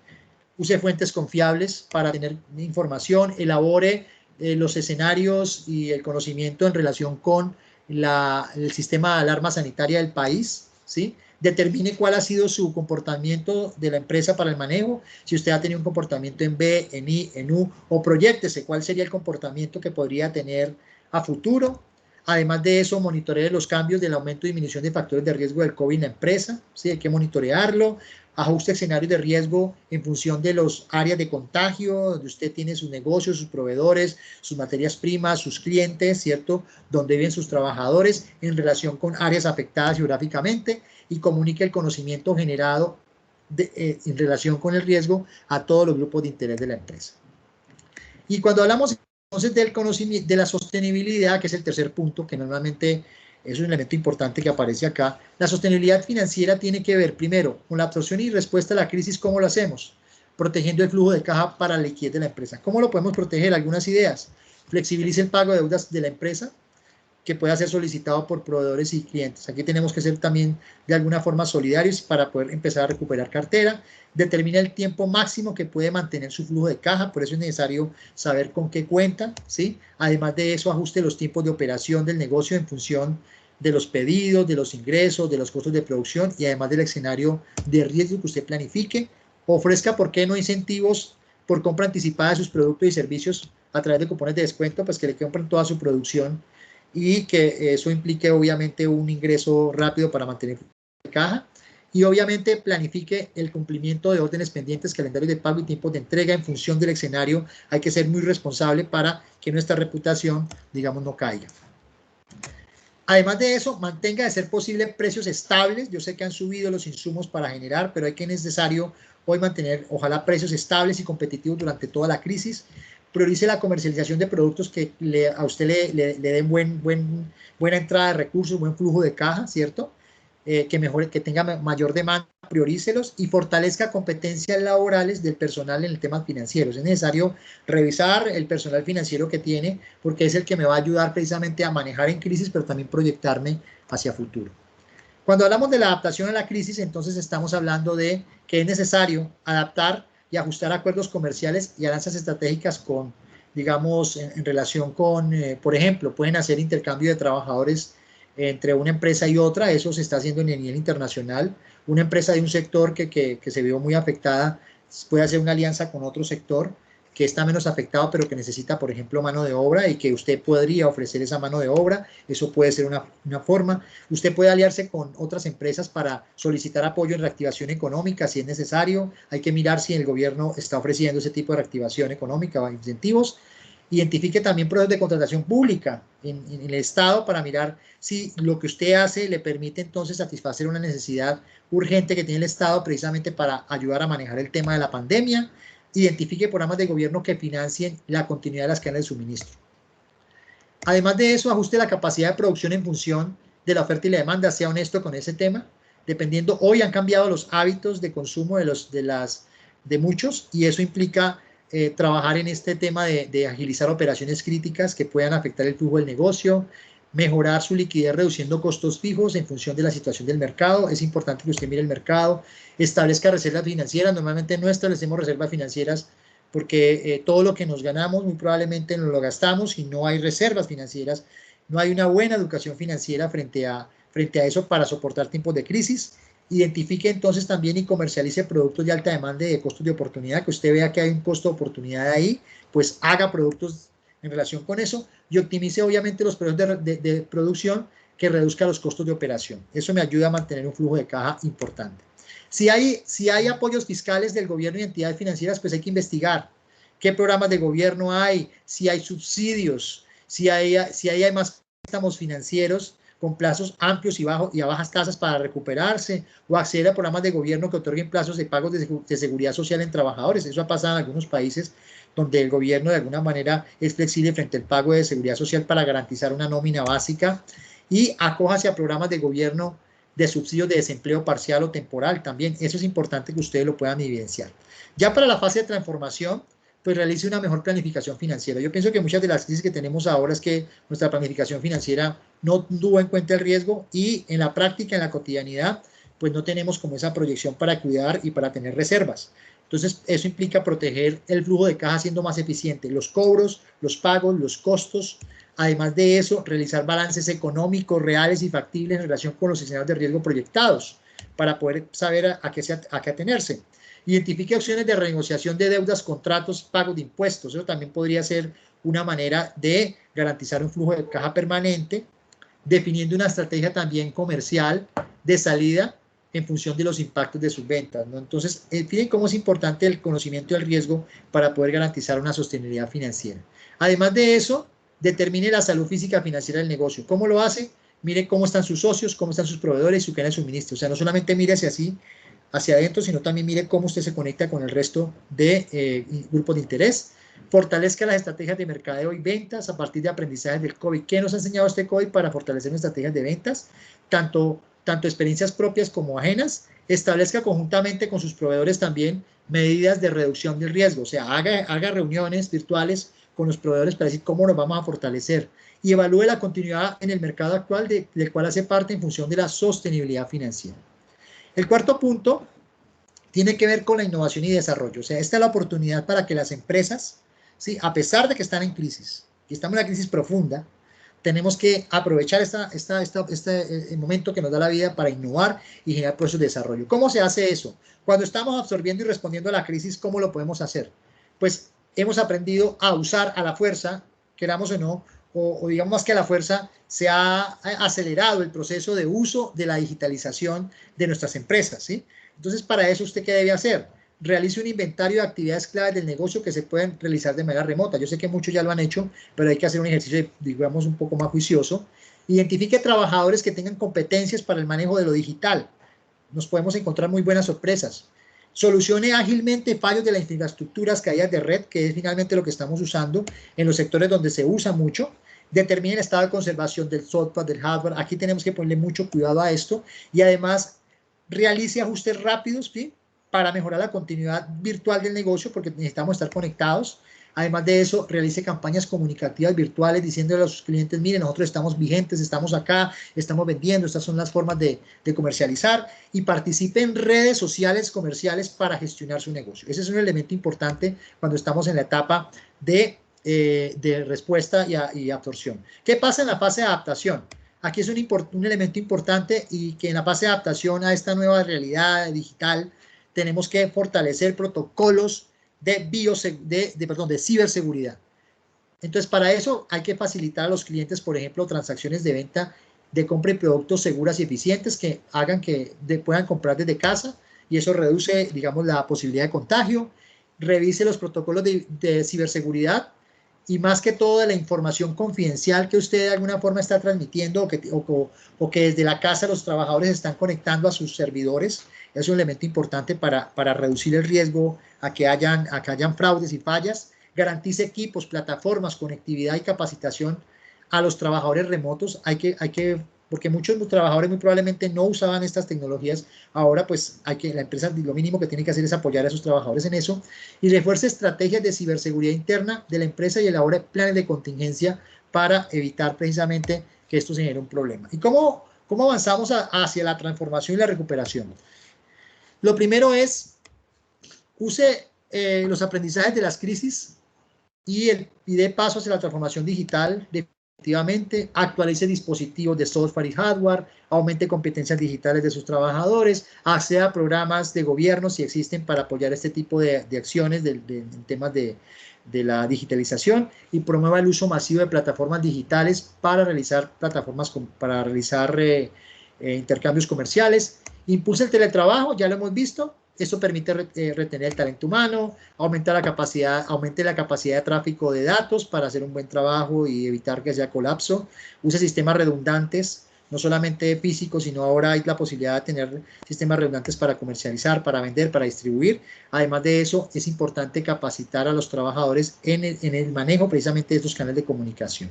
Use fuentes confiables para tener información, elabore los escenarios y el conocimiento en relación con el sistema de alarma sanitaria del país, ¿sí? Determine cuál ha sido su comportamiento de la empresa para el manejo, si usted ha tenido un comportamiento en B, en I, en U, o proyéctese cuál sería el comportamiento que podría tener a futuro. Además de eso, monitoree los cambios del aumento y disminución de factores de riesgo del COVID en la empresa, ¿sí? Hay que monitorearlo. Ajuste escenarios de riesgo en función de los áreas de contagio, donde usted tiene sus negocios, sus proveedores, sus materias primas, sus clientes, ¿cierto? Donde viven sus trabajadores en relación con áreas afectadas geográficamente, y comunique el conocimiento generado en relación con el riesgo a todos los grupos de interés de la empresa. Y cuando hablamos entonces del conocimiento, de la sostenibilidad, que es el tercer punto, que normalmente es un elemento importante que aparece acá, la sostenibilidad financiera tiene que ver primero con la absorción y respuesta a la crisis. ¿Cómo lo hacemos? Protegiendo el flujo de caja para la liquidez de la empresa. ¿Cómo lo podemos proteger? Algunas ideas. Flexibilice el pago de deudas de la empresa, que pueda ser solicitado por proveedores y clientes. Aquí tenemos que ser también de alguna forma solidarios para poder empezar a recuperar cartera. Determina el tiempo máximo que puede mantener su flujo de caja, por eso es necesario saber con qué cuenta, ¿sí? Además de eso, ajuste los tiempos de operación del negocio en función de los pedidos, de los ingresos, de los costos de producción, y además del escenario de riesgo que usted planifique. Ofrezca, ¿por qué no?, incentivos por compra anticipada de sus productos y servicios a través de cupones de descuento, pues que le compren toda su producción, y que eso implique obviamente un ingreso rápido para mantener caja. Y obviamente planifique el cumplimiento de órdenes pendientes, calendarios de pago y tiempos de entrega en función del escenario. Hay que ser muy responsable para que nuestra reputación, digamos, no caiga. Además de eso, mantenga de ser posible precios estables. Yo sé que han subido los insumos para generar, pero hay que necesario hoy mantener, ojalá, precios estables y competitivos durante toda la crisis. Priorice la comercialización de productos que a usted le den buena entrada de recursos, buen flujo de caja, ¿cierto? Que tenga mayor demanda, priorícelos, y fortalezca competencias laborales del personal en el tema financiero. Es necesario revisar el personal financiero que tiene, porque es el que me va a ayudar precisamente a manejar en crisis, pero también proyectarme hacia futuro. Cuando hablamos de la adaptación a la crisis, entonces estamos hablando de que es necesario adaptar y ajustar acuerdos comerciales y alianzas estratégicas con digamos, en relación con, por ejemplo, pueden hacer intercambio de trabajadores entre una empresa y otra. Eso se está haciendo en el nivel internacional. Una empresa de un sector que se vio muy afectada puede hacer una alianza con otro sector que está menos afectado, pero que necesita, por ejemplo, mano de obra, y que usted podría ofrecer esa mano de obra. Eso puede ser una forma. Usted puede aliarse con otras empresas para solicitar apoyo en reactivación económica si es necesario. Hay que mirar si el gobierno está ofreciendo ese tipo de reactivación económica o incentivos. Identifique también procesos de contratación pública en el Estado para mirar si lo que usted hace le permite entonces satisfacer una necesidad urgente que tiene el Estado precisamente para ayudar a manejar el tema de la pandemia. Identifique programas de gobierno que financien la continuidad de las cadenas de suministro. Además de eso, ajuste la capacidad de producción en función de la oferta y la demanda. Sea honesto con ese tema. Dependiendo, hoy han cambiado los hábitos de consumo de muchos, y eso implica trabajar en este tema de agilizar operaciones críticas que puedan afectar el flujo del negocio, mejorar su liquidez reduciendo costos fijos en función de la situación del mercado. Es importante que usted mire el mercado, establezca reservas financieras. Normalmente no establecemos reservas financieras porque todo lo que nos ganamos muy probablemente nos lo gastamos y no hay reservas financieras. No hay una buena educación financiera frente a eso para soportar tiempos de crisis. Identifique entonces también y comercialice productos de alta demanda y de costos de oportunidad, que usted vea que hay un costo de oportunidad ahí, pues haga productos en relación con eso y optimice obviamente los procesos de producción que reduzca los costos de operación. Eso me ayuda a mantener un flujo de caja importante. Si hay apoyos fiscales del gobierno y entidades financieras, pues hay que investigar qué programas de gobierno hay, si hay subsidios, si hay más préstamos financieros con plazos amplios y a bajas tasas para recuperarse, o acceder a programas de gobierno que otorguen plazos de pagos de seguridad social en trabajadores. Eso ha pasado en algunos países donde el gobierno de alguna manera es flexible frente al pago de seguridad social para garantizar una nómina básica, y acójase a programas de gobierno de subsidios de desempleo parcial o temporal también. Eso es importante que ustedes lo puedan evidenciar. Ya para la fase de transformación, pues realice una mejor planificación financiera. Yo pienso que muchas de las crisis que tenemos ahora es que nuestra planificación financiera no tuvo en cuenta el riesgo, y en la práctica, en la cotidianidad, pues no tenemos como esa proyección para cuidar y para tener reservas. Entonces, eso implica proteger el flujo de caja siendo más eficiente, los cobros, los pagos, los costos. Además de eso, realizar balances económicos reales y factibles en relación con los escenarios de riesgo proyectados para poder saber a qué atenerse. Identifique opciones de renegociación de deudas, contratos, pagos de impuestos. Eso también podría ser una manera de garantizar un flujo de caja permanente, definiendo una estrategia también comercial de salida en función de los impactos de sus ventas, ¿no? Entonces, fíjense cómo es importante el conocimiento del riesgo para poder garantizar una sostenibilidad financiera. Además de eso, determine la salud física financiera del negocio. ¿Cómo lo hace? Mire cómo están sus socios, cómo están sus proveedores y su cadena de suministro. O sea, no solamente mire hacia adentro, sino también mire cómo usted se conecta con el resto de grupos de interés. Fortalezca las estrategias de mercadeo y ventas a partir de aprendizajes del COVID. ¿Qué nos ha enseñado este COVID para fortalecer nuestras estrategias de ventas? Tanto experiencias propias como ajenas. Establezca conjuntamente con sus proveedores también medidas de reducción del riesgo. O sea, haga reuniones virtuales con los proveedores para decir cómo nos vamos a fortalecer. Y evalúe la continuidad en el mercado actual del cual hace parte en función de la sostenibilidad financiera. El cuarto punto tiene que ver con la innovación y desarrollo. O sea, esta es la oportunidad para que las empresas, ¿sí?, a pesar de que están en crisis, y estamos en una crisis profunda, tenemos que aprovechar este momento que nos da la vida para innovar y generar procesos de desarrollo. ¿Cómo se hace eso? Cuando estamos absorbiendo y respondiendo a la crisis, ¿cómo lo podemos hacer? Pues hemos aprendido a usar a la fuerza, queramos o no, o digamos más que a la fuerza, se ha acelerado el proceso de uso de la digitalización de nuestras empresas, ¿sí? Entonces, para eso, ¿usted qué debe hacer? Realice un inventario de actividades claves del negocio que se pueden realizar de manera remota. Yo sé que muchos ya lo han hecho, pero hay que hacer un ejercicio, digamos, un poco más juicioso. Identifique trabajadores que tengan competencias para el manejo de lo digital. Nos podemos encontrar muy buenas sorpresas. Solucione ágilmente fallos de las infraestructuras, caídas de red, que es finalmente lo que estamos usando en los sectores donde se usa mucho. Determine el estado de conservación del software, del hardware. Aquí tenemos que ponerle mucho cuidado a esto. Y además, realice ajustes rápidos, ¿sí?, para mejorar la continuidad virtual del negocio, porque necesitamos estar conectados. Además de eso, realice campañas comunicativas virtuales diciéndole a sus clientes, miren, nosotros estamos vigentes, estamos acá, estamos vendiendo, estas son las formas de comercializar, y participe en redes sociales comerciales para gestionar su negocio. Ese es un elemento importante cuando estamos en la etapa de de respuesta y absorción. ¿Qué pasa en la fase de adaptación? Aquí es un elemento importante, y que en la fase de adaptación a esta nueva realidad digital tenemos que fortalecer protocolos de ciberseguridad. Entonces, para eso hay que facilitar a los clientes, por ejemplo, transacciones de venta de compra de productos seguras y eficientes que hagan que puedan comprar desde casa, y eso reduce, digamos, la posibilidad de contagio. Revise los protocolos de ciberseguridad, y más que todo la información confidencial que usted de alguna forma está transmitiendo, o que desde la casa los trabajadores están conectando a sus servidores. Es un elemento importante para reducir el riesgo a que hayan fraudes y fallas. Garantice equipos, plataformas, conectividad y capacitación a los trabajadores remotos. Porque muchos trabajadores muy probablemente no usaban estas tecnologías. Ahora pues la empresa lo mínimo que tiene que hacer es apoyar a sus trabajadores en eso. Y refuerce estrategias de ciberseguridad interna de la empresa y elabore planes de contingencia para evitar precisamente que esto se genere un problema. ¿Y cómo avanzamos hacia la transformación y la recuperación? Lo primero es, use los aprendizajes de las crisis y dé paso hacia la transformación digital. Efectivamente, actualice dispositivos de software y hardware, aumente competencias digitales de sus trabajadores, acceda a programas de gobierno si existen para apoyar este tipo de acciones en temas de la digitalización, y promueva el uso masivo de plataformas digitales para realizar intercambios comerciales. Impulsa el teletrabajo, ya lo hemos visto. Esto permite retener el talento humano, aumente la capacidad de tráfico de datos para hacer un buen trabajo y evitar que haya colapso. Use sistemas redundantes, no solamente físicos, sino ahora hay la posibilidad de tener sistemas redundantes para comercializar, para vender, para distribuir. Además de eso, es importante capacitar a los trabajadores en el manejo precisamente de estos canales de comunicación.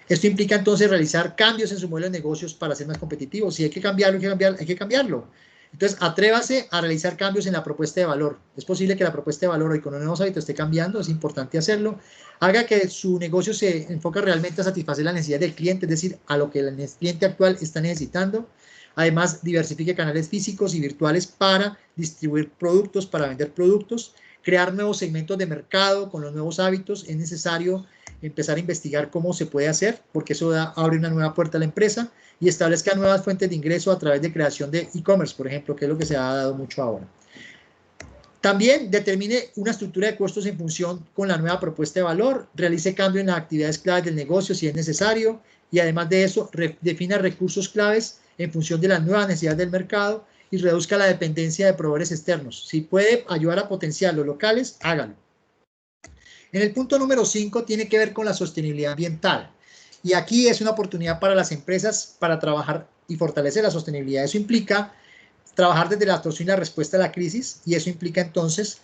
Esto implica entonces realizar cambios en su modelo de negocios para ser más competitivos. Si hay que cambiarlo, hay que cambiarlo. Entonces, atrévase a realizar cambios en la propuesta de valor. Es posible que la propuesta de valor hoy con los nuevos hábitos esté cambiando, es importante hacerlo. Haga que su negocio se enfoque realmente a satisfacer la necesidad del cliente, es decir, a lo que el cliente actual está necesitando. Además, diversifique canales físicos y virtuales para distribuir productos, para vender productos. Crear nuevos segmentos de mercado con los nuevos hábitos. Es necesario empezar a investigar cómo se puede hacer, porque eso abre una nueva puerta a la empresa, y establezca nuevas fuentes de ingreso a través de creación de e-commerce, por ejemplo, que es lo que se ha dado mucho ahora. También determine una estructura de costos en función con la nueva propuesta de valor, realice cambios en las actividades claves del negocio si es necesario, y además de eso, defina recursos claves en función de las nuevas necesidades del mercado, y reduzca la dependencia de proveedores externos. Si puede ayudar a potenciar los locales, hágalo. En el punto número 5 tiene que ver con la sostenibilidad ambiental. Y aquí es una oportunidad para las empresas para trabajar y fortalecer la sostenibilidad. Eso implica trabajar desde la absorción y la respuesta a la crisis, y eso implica entonces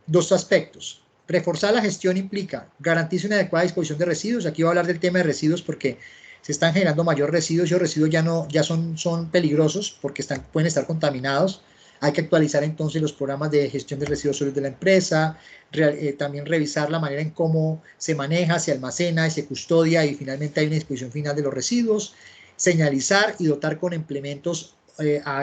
dos aspectos. Reforzar la gestión implica garantice una adecuada disposición de residuos. Aquí voy a hablar del tema de residuos porque se están generando mayor residuos, y los residuos ya son peligrosos porque pueden estar contaminados. Hay que actualizar entonces los programas de gestión de residuos sólidos de la empresa, también revisar la manera en cómo se maneja, se almacena, se custodia, y finalmente hay una disposición final de los residuos. Señalizar y dotar con implementos,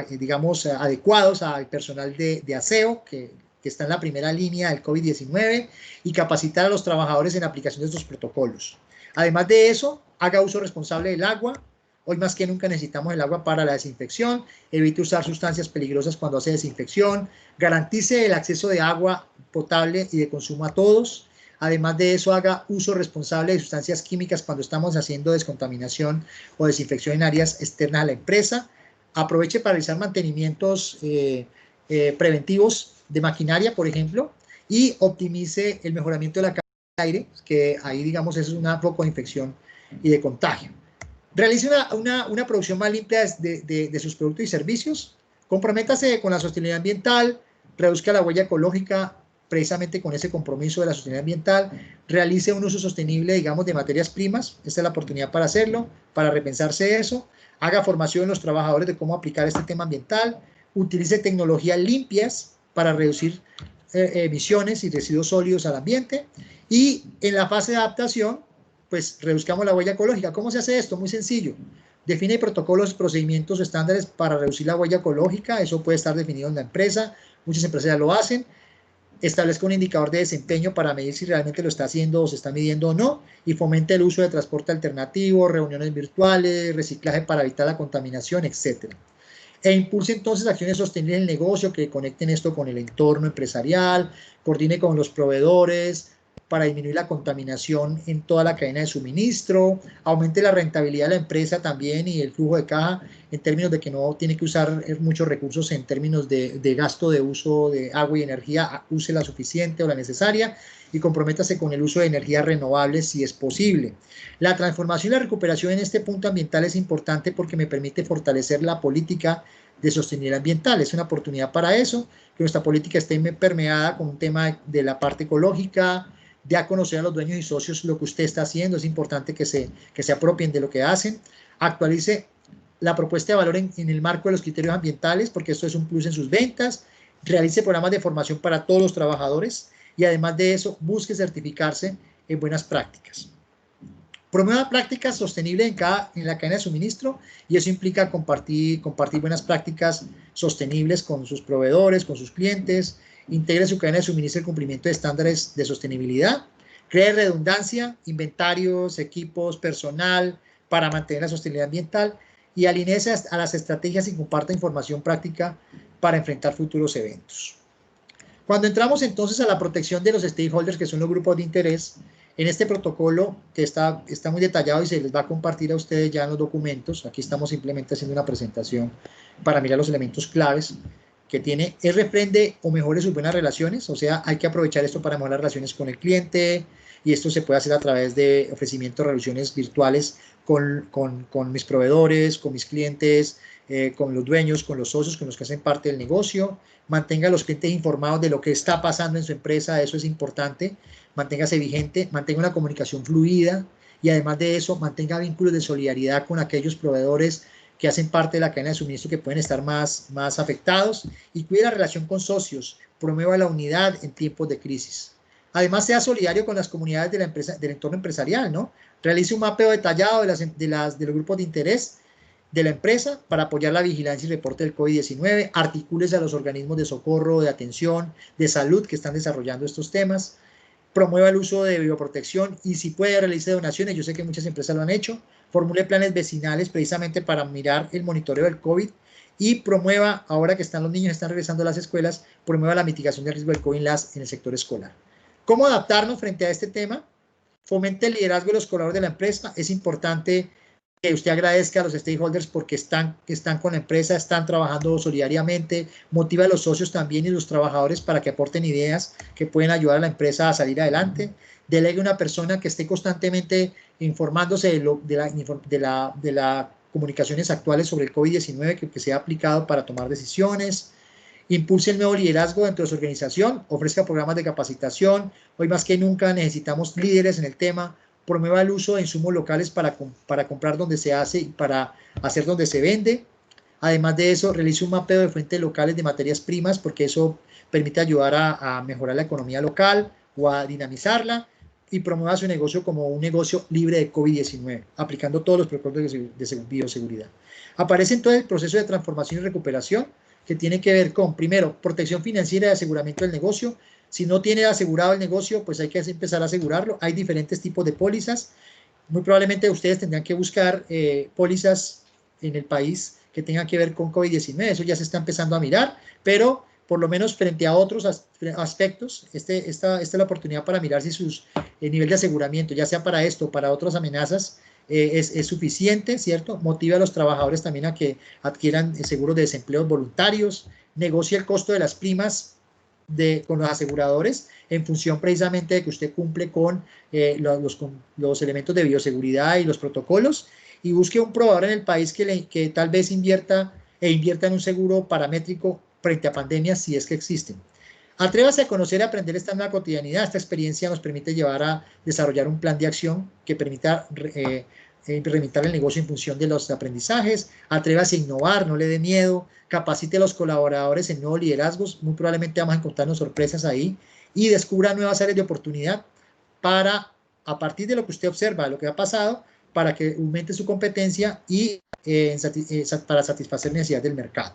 digamos, adecuados al personal de aseo que está en la primera línea del COVID-19, y capacitar a los trabajadores en aplicación de estos protocolos. Además de eso, haga uso responsable del agua. Hoy más que nunca necesitamos el agua para la desinfección. Evite usar sustancias peligrosas cuando hace desinfección. Garantice el acceso de agua potable y de consumo a todos. Además de eso, haga uso responsable de sustancias químicas cuando estamos haciendo descontaminación o desinfección en áreas externas a la empresa. Aproveche para realizar mantenimientos preventivos de maquinaria, por ejemplo, y optimice el mejoramiento de la calidad del aire, que ahí, digamos, es un foco de infección y de contagio. Realice una producción más limpia de sus productos y servicios. Comprométase con la sostenibilidad ambiental, reduzca la huella ecológica precisamente con ese compromiso de la sostenibilidad ambiental. Realice un uso sostenible, digamos, de materias primas. Esta es la oportunidad para hacerlo, para repensarse eso. Haga formación en los trabajadores de cómo aplicar este tema ambiental. Utilice tecnologías limpias para reducir emisiones y residuos sólidos al ambiente. Y en la fase de adaptación, pues reduzcamos la huella ecológica. ¿Cómo se hace esto? Muy sencillo. Define protocolos, procedimientos o estándares para reducir la huella ecológica. Eso puede estar definido en la empresa. Muchas empresas ya lo hacen. establezca un indicador de desempeño para medir si realmente lo está haciendo o se está midiendo o no, y fomente el uso de transporte alternativo, reuniones virtuales, reciclaje para evitar la contaminación, etc. E impulse entonces acciones sostenibles en el negocio que conecten esto con el entorno empresarial, coordine con los proveedores para disminuir la contaminación en toda la cadena de suministro, aumente la rentabilidad de la empresa también y el flujo de caja en términos de que no tiene que usar muchos recursos en términos de gasto de uso de agua y energía, use la suficiente o la necesaria, y comprométase con el uso de energías renovables si es posible. La transformación y la recuperación en este punto ambiental es importante porque me permite fortalecer la política de sostenibilidad ambiental. Es una oportunidad para eso, que nuestra política esté permeada con un tema de la parte ecológica, de a conocer a los dueños y socios lo que usted está haciendo. Es importante que se apropien de lo que hacen. Actualice la propuesta de valor en el marco de los criterios ambientales, porque esto es un plus en sus ventas. Realice programas de formación para todos los trabajadores y además de eso, busque certificarse en buenas prácticas. Promueva prácticas sostenibles en la cadena de suministro, y eso implica compartir buenas prácticas sostenibles con sus proveedores, con sus clientes. Integre su cadena de suministro el cumplimiento de estándares de sostenibilidad. Cree redundancia, inventarios, equipos, personal para mantener la sostenibilidad ambiental, y alinéese a las estrategias y comparta información práctica para enfrentar futuros eventos. Cuando entramos entonces a la protección de los stakeholders, que son los grupos de interés, en este protocolo que está muy detallado y se les va a compartir a ustedes ya en los documentos, aquí estamos simplemente haciendo una presentación para mirar los elementos claves que tiene, es refrende o mejore sus buenas relaciones, o sea, hay que aprovechar esto para mejorar las relaciones con el cliente, y esto se puede hacer a través de ofrecimiento de reuniones virtuales con mis proveedores, con mis clientes, con los dueños, con los socios, con los que hacen parte del negocio. Mantenga a los clientes informados de lo que está pasando en su empresa, eso es importante. Manténgase vigente, mantenga una comunicación fluida, y además de eso, mantenga vínculos de solidaridad con aquellos proveedores que hacen parte de la cadena de suministro que pueden estar más afectados, y cuide la relación con socios, promueva la unidad en tiempos de crisis. Además, sea solidario con las comunidades de la empresa, del entorno empresarial, ¿no? Realice un mapeo detallado de los grupos de interés de la empresa para apoyar la vigilancia y reporte del COVID-19, articúlese a los organismos de socorro, de atención, de salud que están desarrollando estos temas, promueva el uso de bioprotección, y si puede realice donaciones, yo sé que muchas empresas lo han hecho, formule planes vecinales precisamente para mirar el monitoreo del COVID, y promueva, ahora que los niños están regresando a las escuelas, promueva la mitigación del riesgo del COVID en el sector escolar. ¿Cómo adaptarnos frente a este tema? Fomente el liderazgo de los colaboradores de la empresa. Es importante que usted agradezca a los stakeholders porque están con la empresa, están trabajando solidariamente. Motiva a los socios también y los trabajadores para que aporten ideas que pueden ayudar a la empresa a salir adelante. Delegue una persona que esté constantemente informándose de las comunicaciones actuales sobre el COVID-19 que sea aplicado para tomar decisiones. Impulse el nuevo liderazgo dentro de su organización, ofrezca programas de capacitación. Hoy más que nunca necesitamos líderes en el tema. Promueva el uso de insumos locales para comprar donde se hace y para hacer donde se vende. Además de eso, realice un mapeo de fuentes locales de materias primas, porque eso permite ayudar a mejorar la economía local o a dinamizarla, y promueva su negocio como un negocio libre de COVID-19, aplicando todos los protocolos de bioseguridad. Aparece entonces el proceso de transformación y recuperación, que tiene que ver con, primero, protección financiera y aseguramiento del negocio. Si no tiene asegurado el negocio, pues hay que empezar a asegurarlo. Hay diferentes tipos de pólizas. Muy probablemente ustedes tendrán que buscar pólizas en el país que tengan que ver con COVID-19. Eso ya se está empezando a mirar, pero por lo menos frente a otros aspectos, esta es la oportunidad para mirar si su nivel de aseguramiento, ya sea para esto o para otras amenazas, es suficiente, ¿cierto? Motiva a los trabajadores también a que adquieran seguros de desempleo voluntarios. Negocia el costo de las primas con los aseguradores en función precisamente de que usted cumple con los elementos de bioseguridad y los protocolos, y busque un proveedor en el país que tal vez invierta en un seguro paramétrico frente a pandemias, si es que existen. Atrévase a conocer y aprender esta nueva cotidianidad. Esta experiencia nos permite llevar a desarrollar un plan de acción que permita reinventar el negocio en función de los aprendizajes. Atrévase a innovar, no le dé miedo. Capacite a los colaboradores en nuevos liderazgos. Muy probablemente vamos a encontrarnos sorpresas ahí. Y descubra nuevas áreas de oportunidad para, a partir de lo que usted observa, de lo que ha pasado, para que aumente su competencia y para satisfacer necesidades del mercado.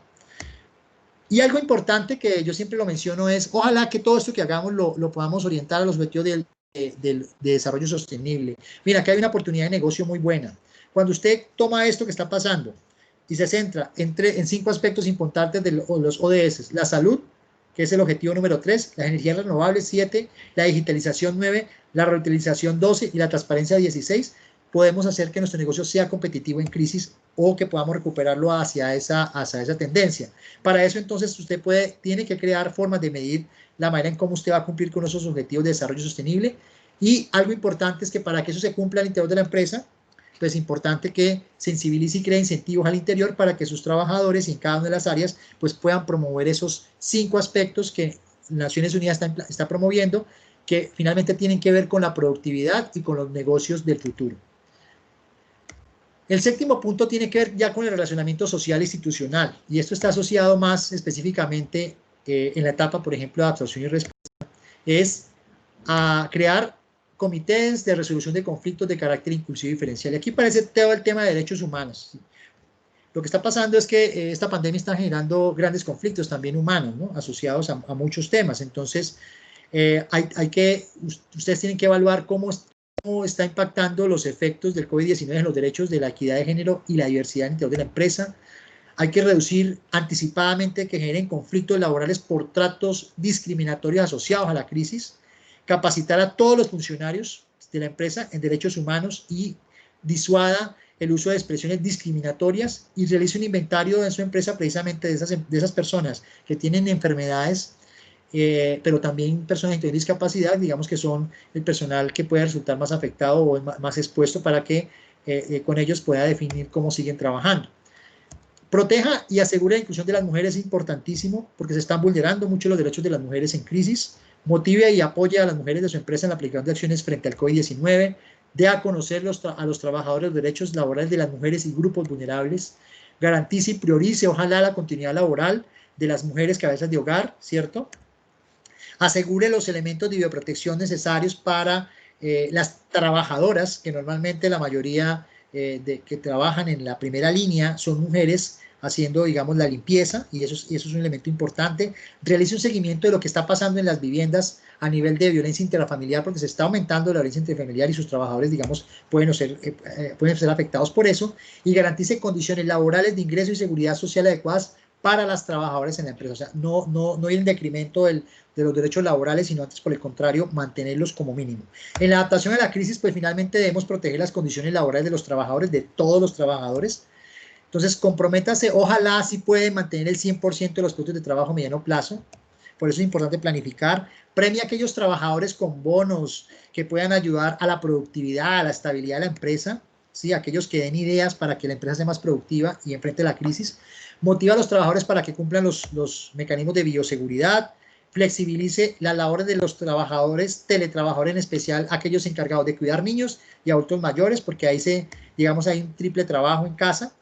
Y algo importante que yo siempre lo menciono es, ojalá que todo esto que hagamos lo podamos orientar a los objetivos de desarrollo sostenible. Mira, acá hay una oportunidad de negocio muy buena. Cuando usted toma esto que está pasando y se centra en 5 aspectos importantes de los ODS, la salud, que es el objetivo número 3, las energías renovables 7, la digitalización 9, la reutilización 12 y la transparencia 16, podemos hacer que nuestro negocio sea competitivo en crisis o que podamos recuperarlo hacia esa tendencia. Para eso, entonces, usted tiene que crear formas de medir la manera en cómo usted va a cumplir con esos objetivos de desarrollo sostenible. Y algo importante es que para que eso se cumpla al interior de la empresa, pues es importante que sensibilice y cree incentivos al interior para que sus trabajadores en cada una de las áreas pues puedan promover esos 5 aspectos que Naciones Unidas está promoviendo, que finalmente tienen que ver con la productividad y con los negocios del futuro. El 7º punto tiene que ver ya con el relacionamiento social e institucional, y esto está asociado más específicamente en la etapa, por ejemplo, de adaptación y respuesta, es a crear comités de resolución de conflictos de carácter inclusivo y diferencial. Y aquí aparece todo el tema de derechos humanos. Lo que está pasando es que esta pandemia está generando grandes conflictos también humanos, ¿no? Asociados a muchos temas. Entonces, ustedes tienen que evaluar cómo está impactando los efectos del COVID-19 en los derechos de la equidad de género y la diversidad en el interior de la empresa. Hay que reducir anticipadamente que generen conflictos laborales por tratos discriminatorios asociados a la crisis, capacitar a todos los funcionarios de la empresa en derechos humanos y disuada el uso de expresiones discriminatorias y realice un inventario en su empresa precisamente de esas personas que tienen enfermedades, pero también personas que tienen discapacidad, digamos que son el personal que puede resultar más afectado o más expuesto para que con ellos pueda definir cómo siguen trabajando. Proteja y asegure la inclusión de las mujeres, es importantísimo porque se están vulnerando mucho los derechos de las mujeres en crisis. Motive y apoye a las mujeres de su empresa en la aplicación de acciones frente al COVID-19. Dé a conocer a los trabajadores los derechos laborales de las mujeres y grupos vulnerables. Garantice y priorice, ojalá, la continuidad laboral de las mujeres cabezas de hogar, ¿cierto? Asegure los elementos de bioprotección necesarios para las trabajadoras, que normalmente la mayoría que trabajan en la primera línea son mujeres, haciendo, digamos, la limpieza, y eso es un elemento importante. Realice un seguimiento de lo que está pasando en las viviendas a nivel de violencia intrafamiliar, porque se está aumentando la violencia intrafamiliar y sus trabajadores, digamos, pueden ser afectados por eso, y garantice condiciones laborales de ingreso y seguridad social adecuadas para las trabajadoras en la empresa. O sea, no ir en decremento de los derechos laborales, sino antes, por el contrario, mantenerlos como mínimo. En la adaptación a la crisis, pues finalmente debemos proteger las condiciones laborales de los trabajadores, de todos los trabajadores. Entonces, comprométase, ojalá si pueden mantener el 100% de los puestos de trabajo a mediano plazo. Por eso es importante planificar. Premia a aquellos trabajadores con bonos que puedan ayudar a la productividad, a la estabilidad de la empresa, ¿sí? Aquellos que den ideas para que la empresa sea más productiva y enfrente la crisis. Motiva a los trabajadores para que cumplan los mecanismos de bioseguridad. Flexibilice las labores de los trabajadores, teletrabajadores en especial, aquellos encargados de cuidar niños y adultos mayores, porque ahí hay un triple trabajo en casa.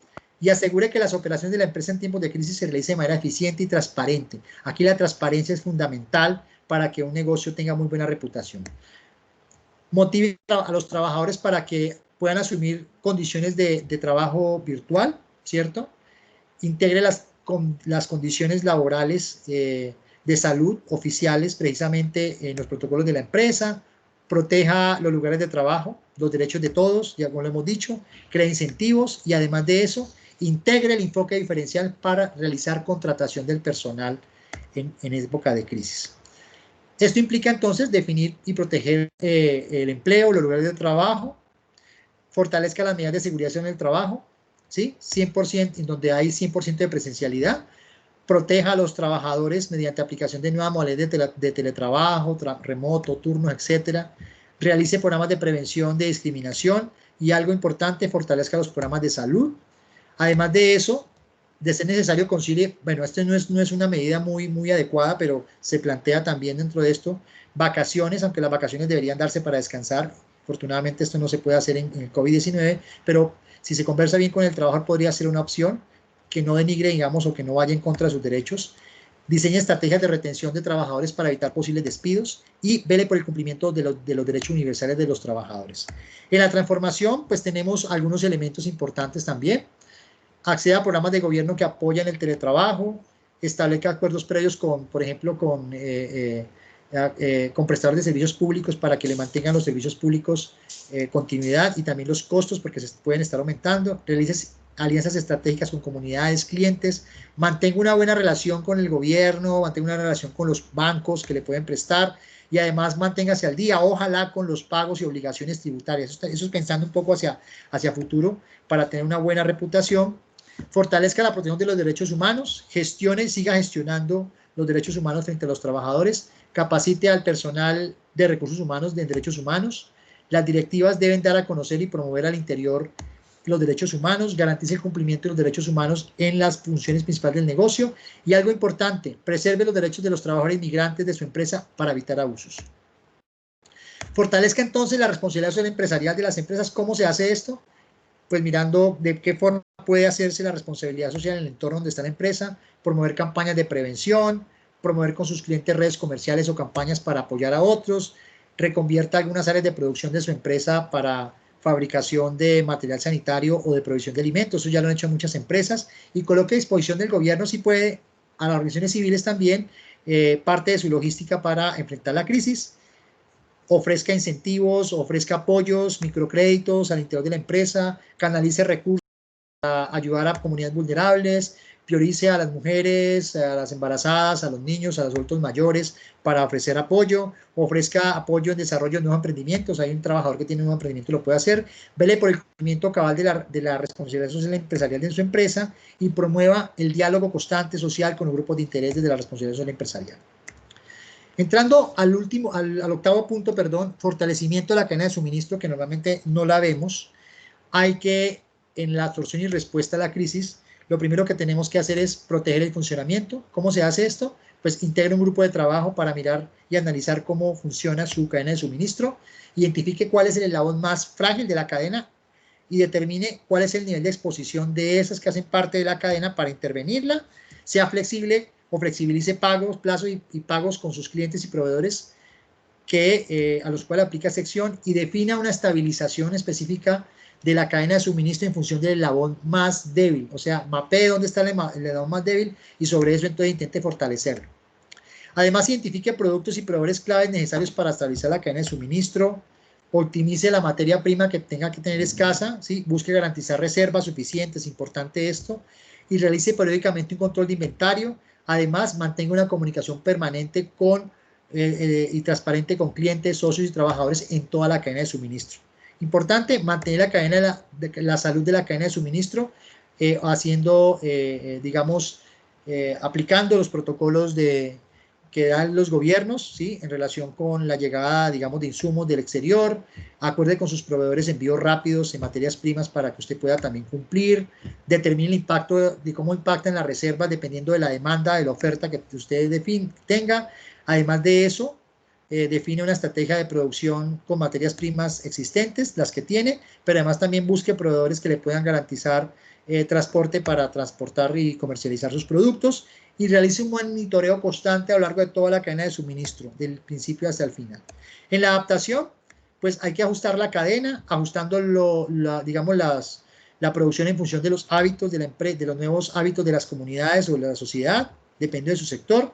Y asegure que las operaciones de la empresa en tiempos de crisis se realicen de manera eficiente y transparente. Aquí la transparencia es fundamental para que un negocio tenga muy buena reputación. Motive a los trabajadores para que puedan asumir condiciones de trabajo virtual, ¿cierto? Integre las condiciones laborales de salud oficiales precisamente en los protocolos de la empresa, proteja los lugares de trabajo, los derechos de todos, ya como lo hemos dicho, crea incentivos y además de eso, integre el enfoque diferencial para realizar contratación del personal en época de crisis. Esto implica entonces definir y proteger el empleo, los lugares de trabajo, fortalezca las medidas de seguridad en el trabajo, ¿sí? 100%, en donde hay 100% de presencialidad, proteja a los trabajadores mediante aplicación de nuevas modalidades de teletrabajo, remoto, turnos, etcétera, realice programas de prevención de discriminación y algo importante, fortalezca los programas de salud. Además de eso, de ser necesario concilie, bueno, esto no es una medida muy adecuada, pero se plantea también dentro de esto, vacaciones, aunque las vacaciones deberían darse para descansar. Afortunadamente esto no se puede hacer en el COVID-19, pero si se conversa bien con el trabajador podría ser una opción que no denigre, digamos, o que no vaya en contra de sus derechos. Diseña estrategias de retención de trabajadores para evitar posibles despidos y vele por el cumplimiento de los derechos universales de los trabajadores. En la transformación, pues tenemos algunos elementos importantes también. Acceda a programas de gobierno que apoyan el teletrabajo, establezca acuerdos previos con, por ejemplo, con prestadores de servicios públicos para que le mantengan los servicios públicos continuidad y también los costos porque se pueden estar aumentando. Realice alianzas estratégicas con comunidades, clientes, mantenga una buena relación con el gobierno, mantenga una relación con los bancos que le pueden prestar y además manténgase al día, ojalá con los pagos y obligaciones tributarias. Eso es pensando un poco hacia futuro para tener una buena reputación. Fortalezca la protección de los derechos humanos, gestione y siga gestionando los derechos humanos frente a los trabajadores, capacite al personal de recursos humanos de derechos humanos. Las directivas deben dar a conocer y promover al interior los derechos humanos, garantice el cumplimiento de los derechos humanos en las funciones principales del negocio y algo importante, preserve los derechos de los trabajadores migrantes de su empresa para evitar abusos. Fortalezca entonces la responsabilidad social empresarial de las empresas. ¿Cómo se hace esto? Pues mirando de qué forma puede hacerse la responsabilidad social en el entorno donde está la empresa, promover campañas de prevención, promover con sus clientes redes comerciales o campañas para apoyar a otros, reconvierta algunas áreas de producción de su empresa para fabricación de material sanitario o de provisión de alimentos. Eso ya lo han hecho muchas empresas y coloque a disposición del gobierno, si puede, a las organizaciones civiles también, parte de su logística para enfrentar la crisis. Ofrezca incentivos, ofrezca apoyos, microcréditos al interior de la empresa, canalice recursos para ayudar a comunidades vulnerables, priorice a las mujeres, a las embarazadas, a los niños, a los adultos mayores para ofrecer apoyo, ofrezca apoyo en desarrollo de nuevos emprendimientos. Hay un trabajador que tiene un nuevo emprendimiento, lo puede hacer, vele por el cumplimiento cabal de la responsabilidad social empresarial de su empresa y promueva el diálogo constante social con los grupos de interés de la responsabilidad social empresarial. Entrando al octavo punto, perdón, fortalecimiento de la cadena de suministro, que normalmente no la vemos. Hay que, en la absorción y respuesta a la crisis, lo primero que tenemos que hacer es proteger el funcionamiento. ¿Cómo se hace esto? Pues integra un grupo de trabajo para mirar y analizar cómo funciona su cadena de suministro, identifique cuál es el eslabón más frágil de la cadena y determine cuál es el nivel de exposición de esas que hacen parte de la cadena para intervenirla, sea flexible o flexibilice pagos, plazos y pagos con sus clientes y proveedores a los cuales aplica sección y defina una estabilización específica de la cadena de suministro en función del eslabón más débil, o sea, mapee dónde está el eslabón más débil y sobre eso entonces intente fortalecerlo. Además, identifique productos y proveedores claves necesarios para estabilizar la cadena de suministro, optimice la materia prima que tenga que tener escasa, ¿sí? Busque garantizar reservas suficientes, importante esto, y realice periódicamente un control de inventario. Además, mantenga una comunicación permanente y transparente con clientes, socios y trabajadores en toda la cadena de suministro. Importante, mantener la salud de la cadena de suministro, aplicando los protocolos que dan los gobiernos, ¿sí? En relación con la llegada, digamos, de insumos del exterior, acuerde con sus proveedores envíos rápidos en materias primas para que usted pueda también cumplir, determine el impacto de cómo impactan las reservas dependiendo de la demanda, de la oferta que usted tenga. Además de eso, define una estrategia de producción con materias primas existentes, las que tiene, pero además también busque proveedores que le puedan garantizar transporte para transportar y comercializar sus productos y realice un monitoreo constante a lo largo de toda la cadena de suministro, del principio hasta el final. En la adaptación, pues hay que ajustar la cadena, ajustando la producción en función de los hábitos de la empresa, de los nuevos hábitos de las comunidades o de la sociedad, depende de su sector.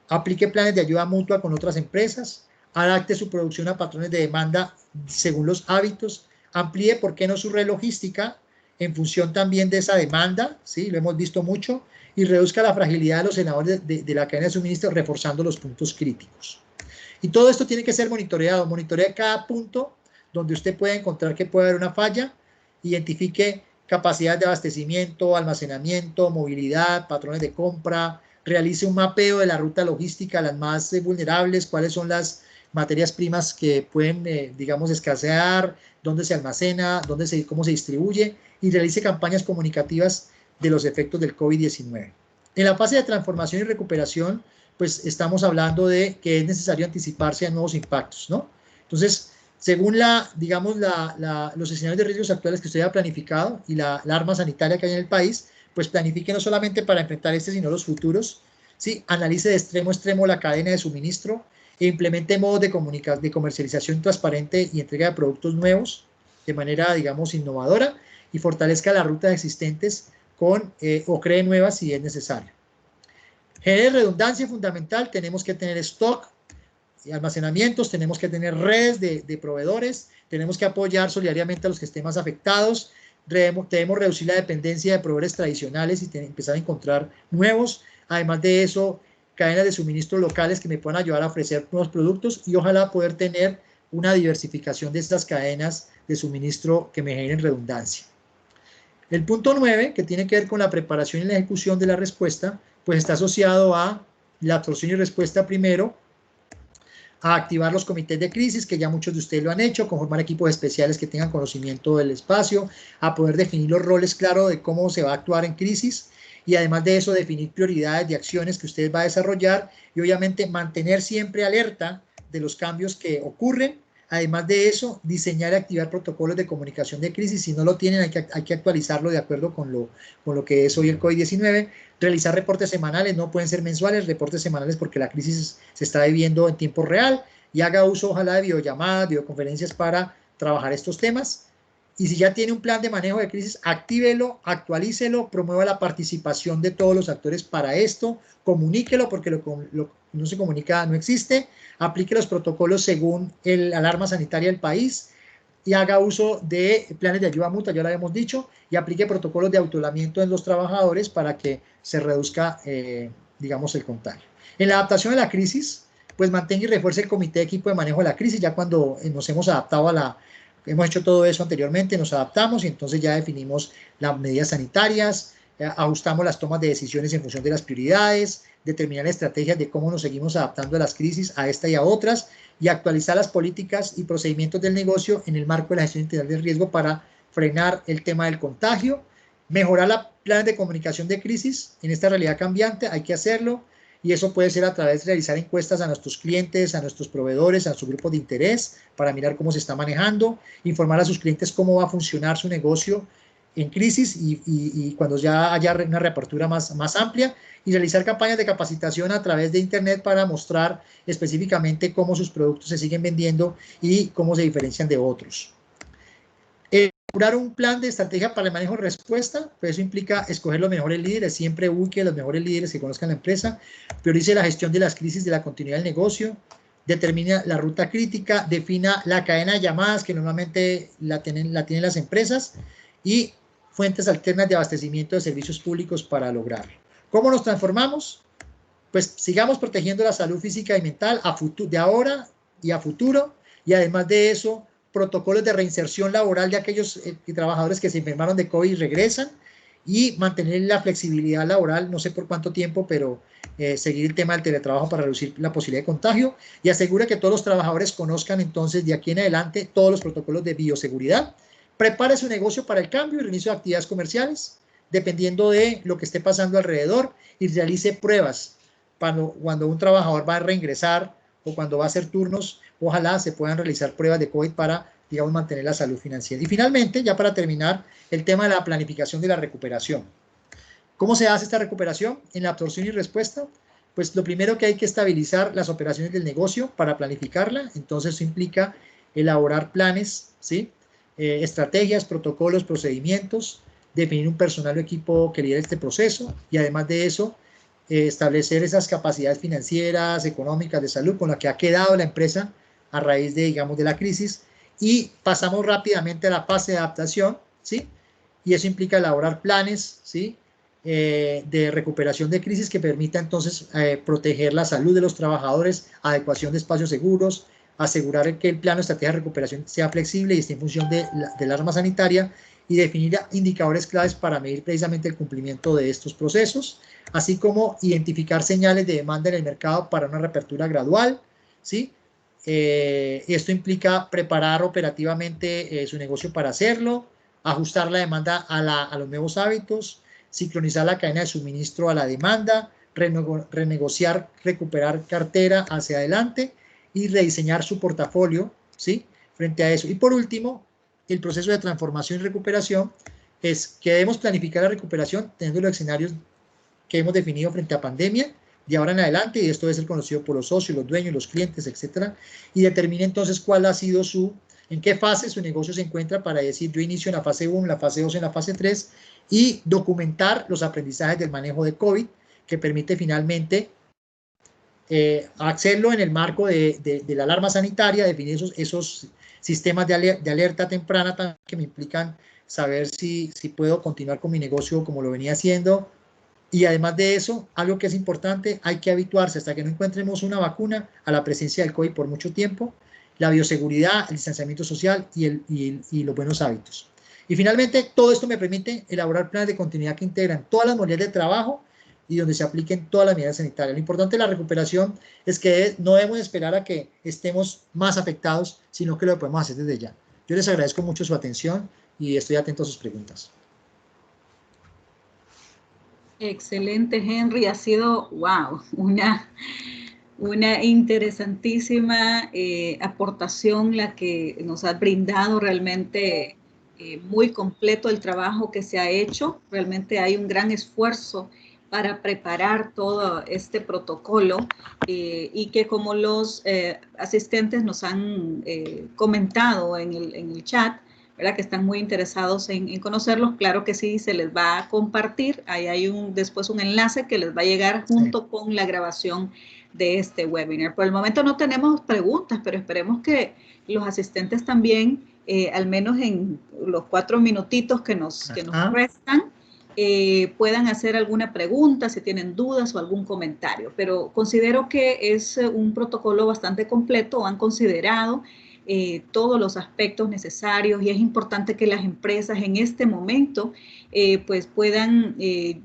Aplique planes de ayuda mutua con otras empresas, adapte su producción a patrones de demanda según los hábitos, amplíe, ¿por qué no?, su red logística en función también de esa demanda, ¿sí? Lo hemos visto mucho, y reduzca la fragilidad de los eslabones de la cadena de suministro, reforzando los puntos críticos. Y todo esto tiene que ser monitoreado, monitorea cada punto donde usted puede encontrar que puede haber una falla, identifique capacidades de abastecimiento, almacenamiento, movilidad, patrones de compra, realice un mapeo de la ruta logística, las más vulnerables, cuáles son las materias primas que pueden, escasear, dónde se almacena, cómo se distribuye, y realice campañas comunicativas de los efectos del COVID-19. En la fase de transformación y recuperación, pues estamos hablando de que es necesario anticiparse a nuevos impactos, ¿no? Entonces, según los escenarios de riesgos actuales que usted ha planificado y la alarma sanitaria que hay en el país, pues planifique no solamente para enfrentar sino los futuros, ¿sí? Analice de extremo a extremo la cadena de suministro e implemente modos de comercialización transparente y entrega de productos nuevos de manera, innovadora, y fortalezca las rutas existentes o cree nuevas si es necesario. Genere redundancia fundamental, tenemos que tener stock y almacenamientos, tenemos que tener redes de proveedores, tenemos que apoyar solidariamente a los que estén más afectados, debemos reducir la dependencia de proveedores tradicionales y empezar a encontrar nuevos. Además de eso, cadenas de suministro locales que me puedan ayudar a ofrecer nuevos productos y ojalá poder tener una diversificación de estas cadenas de suministro que me generen redundancia. El punto 9, que tiene que ver con la preparación y la ejecución de la respuesta, pues está asociado a la absorción y respuesta primero, a activar los comités de crisis, que ya muchos de ustedes lo han hecho, conformar equipos especiales que tengan conocimiento del espacio, a poder definir los roles claros de cómo se va a actuar en crisis, y además de eso definir prioridades de acciones que usted va a desarrollar, y obviamente mantener siempre alerta de los cambios que ocurren. Además de eso, diseñar y activar protocolos de comunicación de crisis. Si no lo tienen, hay que actualizarlo de acuerdo con lo que es hoy el COVID-19. Realizar reportes semanales, no pueden ser mensuales, reportes semanales porque la crisis se está viviendo en tiempo real. Y haga uso, ojalá, de videollamadas, videoconferencias para trabajar estos temas. Y si ya tiene un plan de manejo de crisis, actívelo, actualícelo, promueva la participación de todos los actores para esto, comuníquelo porque lo no se comunica no existe, aplique los protocolos según la alarma sanitaria del país y haga uso de planes de ayuda mutua, ya lo habíamos dicho, y aplique protocolos de autoaislamiento en los trabajadores para que se reduzca, digamos, el contagio. En la adaptación a la crisis, pues mantenga y refuerce el comité de equipo de manejo de la crisis, ya cuando nos hemos adaptado hemos hecho todo eso anteriormente, nos adaptamos y entonces ya definimos las medidas sanitarias, ajustamos las tomas de decisiones en función de las prioridades, determinar estrategias de cómo nos seguimos adaptando a las crisis, a esta y a otras, y actualizar las políticas y procedimientos del negocio en el marco de la gestión integral del riesgo para frenar el tema del contagio, mejorar los planes de comunicación de crisis en esta realidad cambiante, hay que hacerlo, y eso puede ser a través de realizar encuestas a nuestros clientes, a nuestros proveedores, a sus grupos de interés, para mirar cómo se está manejando, informar a sus clientes cómo va a funcionar su negocio en crisis y cuando ya haya una reapertura más amplia, y realizar campañas de capacitación a través de Internet para mostrar específicamente cómo sus productos se siguen vendiendo y cómo se diferencian de otros. Elaborar un plan de estrategia para el manejo de respuesta, pues eso implica escoger los mejores líderes, siempre busque los mejores líderes que conozcan la empresa, priorice la gestión de las crisis de la continuidad del negocio, determina la ruta crítica, defina la cadena de llamadas que normalmente la tienen las empresas y fuentes alternas de abastecimiento de servicios públicos para lograrlo. ¿Cómo nos transformamos? Pues sigamos protegiendo la salud física y mental de ahora y a futuro, y además de eso, protocolos de reinserción laboral de aquellos trabajadores que se enfermaron de COVID y regresan, y mantener la flexibilidad laboral, no sé por cuánto tiempo, pero seguir el tema del teletrabajo para reducir la posibilidad de contagio, y asegura que todos los trabajadores conozcan entonces de aquí en adelante todos los protocolos de bioseguridad. Prepare su negocio para el cambio y el inicio de actividades comerciales, dependiendo de lo que esté pasando alrededor, y realice pruebas cuando un trabajador va a reingresar o cuando va a hacer turnos. Ojalá se puedan realizar pruebas de COVID para, digamos, mantener la salud financiera. Y finalmente, ya para terminar, el tema de la planificación de la recuperación. ¿Cómo se hace esta recuperación? En la absorción y respuesta, pues lo primero que hay que estabilizar las operaciones del negocio para planificarla. Entonces eso implica elaborar planes, ¿sí? Estrategias, protocolos, procedimientos, definir un personal o equipo que lidere este proceso, y además de eso, establecer esas capacidades financieras, económicas, de salud con las que ha quedado la empresa a raíz de, digamos, de la crisis, y pasamos rápidamente a la fase de adaptación, ¿sí? Y eso implica elaborar planes, ¿sí? De recuperación de crisis que permita entonces proteger la salud de los trabajadores, adecuación de espacios seguros, asegurar que el plano de estrategia de recuperación sea flexible y esté en función de la alarma sanitaria, y definir indicadores claves para medir precisamente el cumplimiento de estos procesos, así como identificar señales de demanda en el mercado para una reapertura gradual, ¿sí? Esto implica preparar operativamente su negocio para hacerlo, ajustar la demanda a los nuevos hábitos, sincronizar la cadena de suministro a la demanda, renegociar, recuperar cartera hacia adelante y rediseñar su portafolio, ¿sí? Frente a eso. Y por último, el proceso de transformación y recuperación es que debemos planificar la recuperación teniendo los escenarios que hemos definido frente a pandemia de ahora en adelante, y esto debe ser conocido por los socios, los dueños, los clientes, etcétera, y determine entonces cuál ha sido en qué fase su negocio se encuentra para decir, yo inicio en la fase 1, en la fase 2, en la fase 3, y documentar los aprendizajes del manejo de COVID, que permite finalmente hacerlo en el marco de la alarma sanitaria, definir esos sistemas de alerta temprana que me implican saber si puedo continuar con mi negocio como lo venía haciendo. Y además de eso, algo que es importante, hay que habituarse hasta que no encontremos una vacuna a la presencia del COVID por mucho tiempo, la bioseguridad, el distanciamiento social y los buenos hábitos. Y finalmente, todo esto me permite elaborar planes de continuidad que integran todas las modalidades de trabajo y donde se apliquen todas las medidas sanitarias. Lo importante de la recuperación es que no debemos esperar a que estemos más afectados, sino que lo podemos hacer desde ya. Yo les agradezco mucho su atención y estoy atento a sus preguntas. Excelente, Henry. Ha sido, wow, una interesantísima aportación la que nos ha brindado. Realmente muy completo el trabajo que se ha hecho. Realmente hay un gran esfuerzo para preparar todo este protocolo y que, como los asistentes nos han comentado en el chat, ¿verdad?, que están muy interesados en conocerlos, claro que sí, se les va a compartir. Ahí hay después un enlace que les va a llegar junto con la grabación de este webinar. Por el momento no tenemos preguntas, pero esperemos que los asistentes también, al menos en los 4 minutitos que nos restan, puedan hacer alguna pregunta, si tienen dudas o algún comentario. Pero considero que es un protocolo bastante completo. Han considerado todos los aspectos necesarios y es importante que las empresas en este momento pues puedan,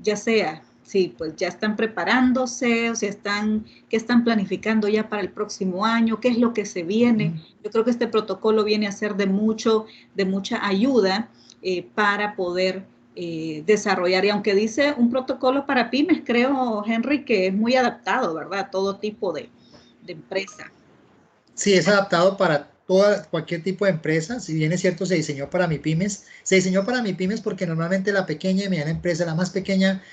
ya sea, sí, pues ya están preparándose, o sea, ¿qué están planificando ya para el próximo año? ¿Qué es lo que se viene? Yo creo que este protocolo viene a ser de mucha ayuda para poder desarrollar. Y aunque dice un protocolo para pymes, creo, Henry, que es muy adaptado, ¿verdad?, a todo tipo de empresa. Sí, es adaptado para cualquier tipo de empresa. Si bien es cierto, se diseñó para MIPYMES. Se diseñó para MIPYMES porque normalmente la pequeña y mediana empresa, la más pequeña,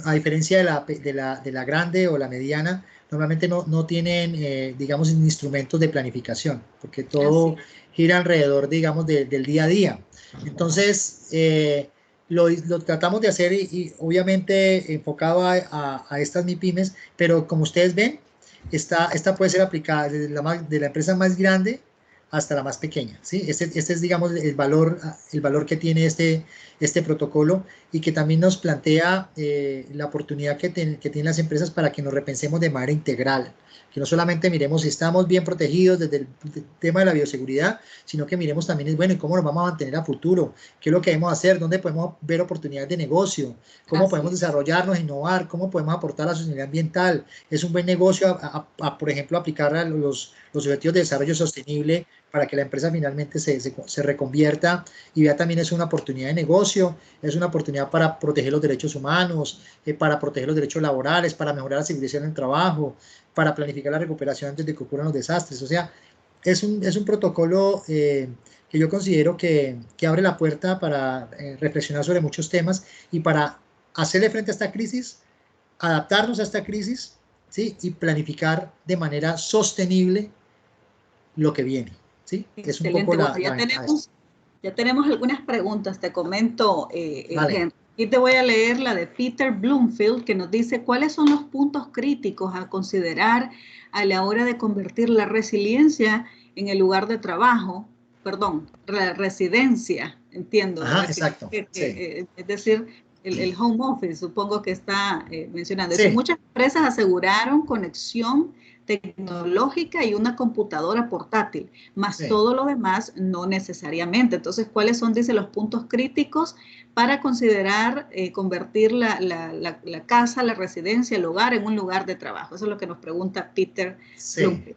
a diferencia de la grande o la mediana, normalmente no tienen, digamos, instrumentos de planificación, porque todo gira alrededor, digamos, del día a día. Entonces, lo tratamos de hacer y obviamente enfocado a estas MIPYMES, pero como ustedes ven, esta puede ser aplicada desde de la empresa más grande hasta la más pequeña, ¿sí? Este es, digamos, el valor que tiene este protocolo y que también nos plantea la oportunidad que tienen las empresas para que nos repensemos de manera integral, que no solamente miremos si estamos bien protegidos desde el tema de la bioseguridad, sino que miremos también, bueno, ¿y cómo nos vamos a mantener a futuro? ¿Qué es lo que debemos hacer? ¿Dónde podemos ver oportunidades de negocio? ¿Cómo podemos desarrollarnos, innovar? ¿Cómo podemos aportar a la sostenibilidad ambiental? ¿Es un buen negocio, por ejemplo, aplicar a los objetivos de desarrollo sostenible para que la empresa finalmente se reconvierta y vea también es una oportunidad de negocio, es una oportunidad para proteger los derechos humanos, para proteger los derechos laborales, para mejorar la seguridad en el trabajo, para planificar la recuperación antes de que ocurran los desastres? O sea, es un protocolo que yo considero que abre la puerta para reflexionar sobre muchos temas y para hacerle frente a esta crisis, adaptarnos a esta crisis, ¿sí?, y planificar de manera sostenible lo que viene, ¿sí? Excelente. Es un poco bueno, ya tenemos algunas preguntas, te comento, Henry. Aquí te voy a leer la de Peter Bloomfield, que nos dice: ¿cuáles son los puntos críticos a considerar a la hora de convertir la resiliencia en el lugar de trabajo? Perdón, la residencia, entiendo. Ajá, exacto. Sí. Es decir, el home office, supongo que está mencionando. Sí. Muchas empresas aseguraron conexión tecnológica y una computadora portátil, más todo lo demás no necesariamente. Entonces, ¿cuáles son, dice, los puntos críticos para considerar convertir la casa, la residencia, el hogar en un lugar de trabajo? Eso es lo que nos pregunta Peter. Sí.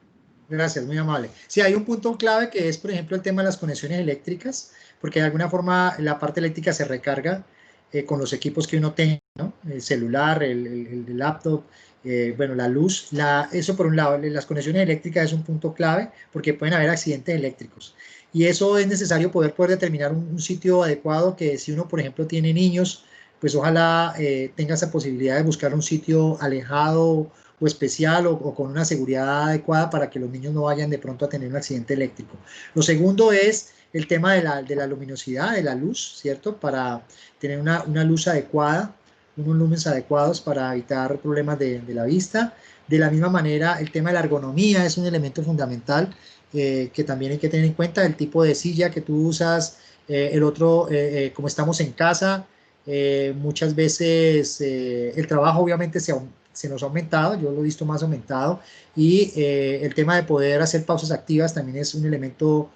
Gracias, muy amable. Sí, hay un punto clave que es, por ejemplo, el tema de las conexiones eléctricas, porque de alguna forma la parte eléctrica se recarga con los equipos que uno tenga, ¿no? El celular, el laptop, bueno, la luz. Eso por un lado, las conexiones eléctricas es un punto clave porque pueden haber accidentes eléctricos. Y eso es necesario poder determinar un sitio adecuado, que si uno, por ejemplo, tiene niños, pues ojalá tenga esa posibilidad de buscar un sitio alejado o especial o con una seguridad adecuada para que los niños no vayan de pronto a tener un accidente eléctrico. Lo segundo es el tema de la luminosidad, de la luz, ¿cierto? Para tener una luz adecuada unos lumens adecuados para evitar problemas de la vista. De la misma manera, el tema de la ergonomía es un elemento fundamental que también hay que tener en cuenta, el tipo de silla que tú usas, como estamos en casa, muchas veces el trabajo obviamente se nos ha aumentado, yo lo he visto más aumentado, y el tema de poder hacer pausas activas también es un elemento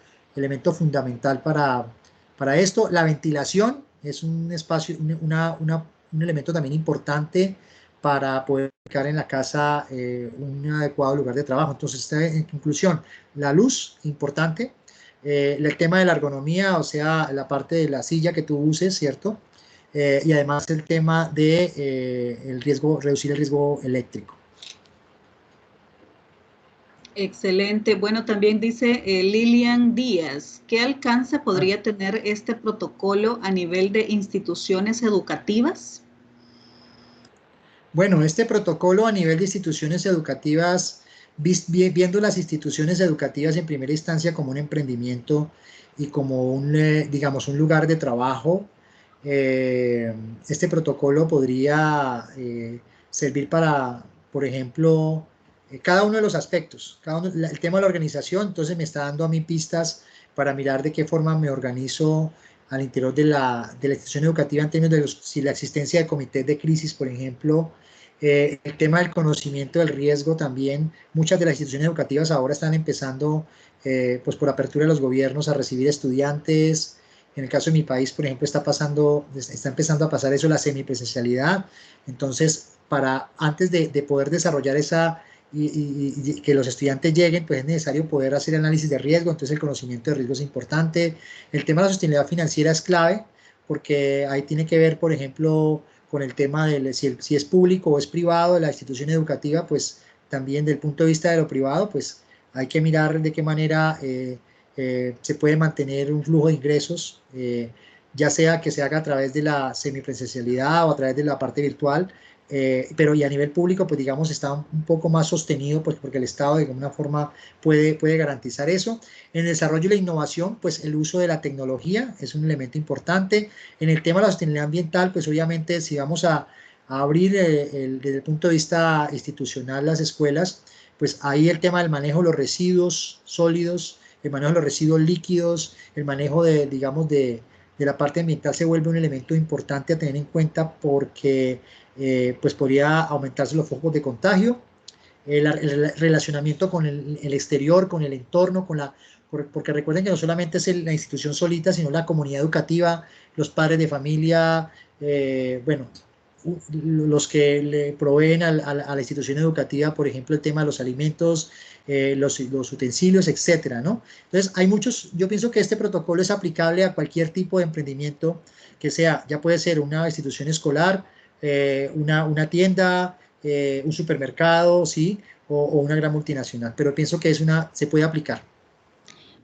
fundamental para esto. La ventilación es un espacio, un elemento también importante para poder aplicar en la casa un adecuado lugar de trabajo. Entonces, en conclusión, la luz, importante, el tema de la ergonomía, o sea, la parte de la silla que tú uses, ¿cierto? Y además el tema de el riesgo, reducir el riesgo eléctrico. Excelente. Bueno, también dice Lilian Díaz, ¿qué alcance podría tener este protocolo a nivel de instituciones educativas? Bueno, este protocolo a nivel de instituciones educativas, viendo las instituciones educativas en primera instancia como un emprendimiento y como digamos, un lugar de trabajo, este protocolo podría servir para, por ejemplo, cada uno de los aspectos. El tema de la organización, entonces me está dando a mí pistas para mirar de qué forma me organizo al interior de la institución educativa en términos de si la existencia de comités de crisis, por ejemplo, el tema del conocimiento del riesgo también. Muchas de las instituciones educativas ahora están empezando, pues por apertura de los gobiernos, a recibir estudiantes. En el caso de mi país, por ejemplo, está empezando a pasar eso, la semipresencialidad. Entonces, antes de poder desarrollar esa y que los estudiantes lleguen, pues es necesario poder hacer análisis de riesgo. Entonces, el conocimiento de riesgo es importante. El tema de la sostenibilidad financiera es clave, porque ahí tiene que ver, por ejemplo, con el tema de si es público o es privado de la institución educativa, pues también del punto de vista de lo privado, pues hay que mirar de qué manera se puede mantener un flujo de ingresos, ya sea que se haga a través de la semipresencialidad o a través de la parte virtual, pero y a nivel público, pues digamos, está un poco más sostenido, pues porque el Estado de alguna forma puede garantizar eso. En el desarrollo y la innovación, pues el uso de la tecnología es un elemento importante. En el tema de la sostenibilidad ambiental, pues obviamente si vamos a abrir desde el punto de vista institucional las escuelas, pues ahí el tema del manejo de los residuos sólidos, el manejo de los residuos líquidos, el manejo digamos, de la parte ambiental se vuelve un elemento importante a tener en cuenta porque pues podría aumentarse los focos de contagio, el relacionamiento con el exterior, con el entorno, porque recuerden que no solamente es la institución solita, sino la comunidad educativa, los padres de familia, bueno, los que le proveen a la institución educativa, por ejemplo, el tema de los alimentos, los utensilios, etcétera, ¿no? Entonces, yo pienso que este protocolo es aplicable a cualquier tipo de emprendimiento que sea, ya puede ser una institución escolar, una tienda, un supermercado, ¿sí? O una gran multinacional, pero pienso que se puede aplicar.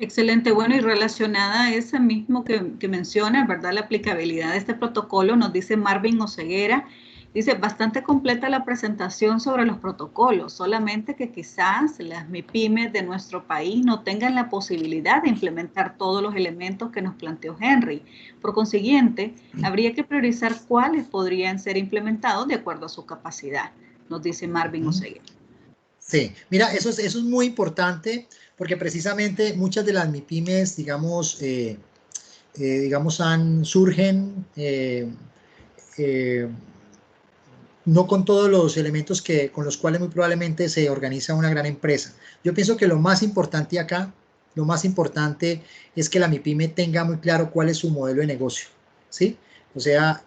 Excelente, bueno, y relacionada a esa mismo que menciona, ¿verdad? La aplicabilidad de este protocolo, nos dice Marvin Oseguera, dice, bastante completa la presentación sobre los protocolos, solamente que quizás las MIPYMES de nuestro país no tengan la posibilidad de implementar todos los elementos que nos planteó Henry. Por consiguiente, habría que priorizar cuáles podrían ser implementados de acuerdo a su capacidad, nos dice Marvin Oseguera. Sí, mira, eso es muy importante porque precisamente muchas de las MIPYMES, digamos, surgen no con todos los elementos con los cuales muy probablemente se organiza una gran empresa. Yo pienso que lo más importante acá, lo más importante es que la MIPYME tenga muy claro cuál es su modelo de negocio, ¿sí? O sea,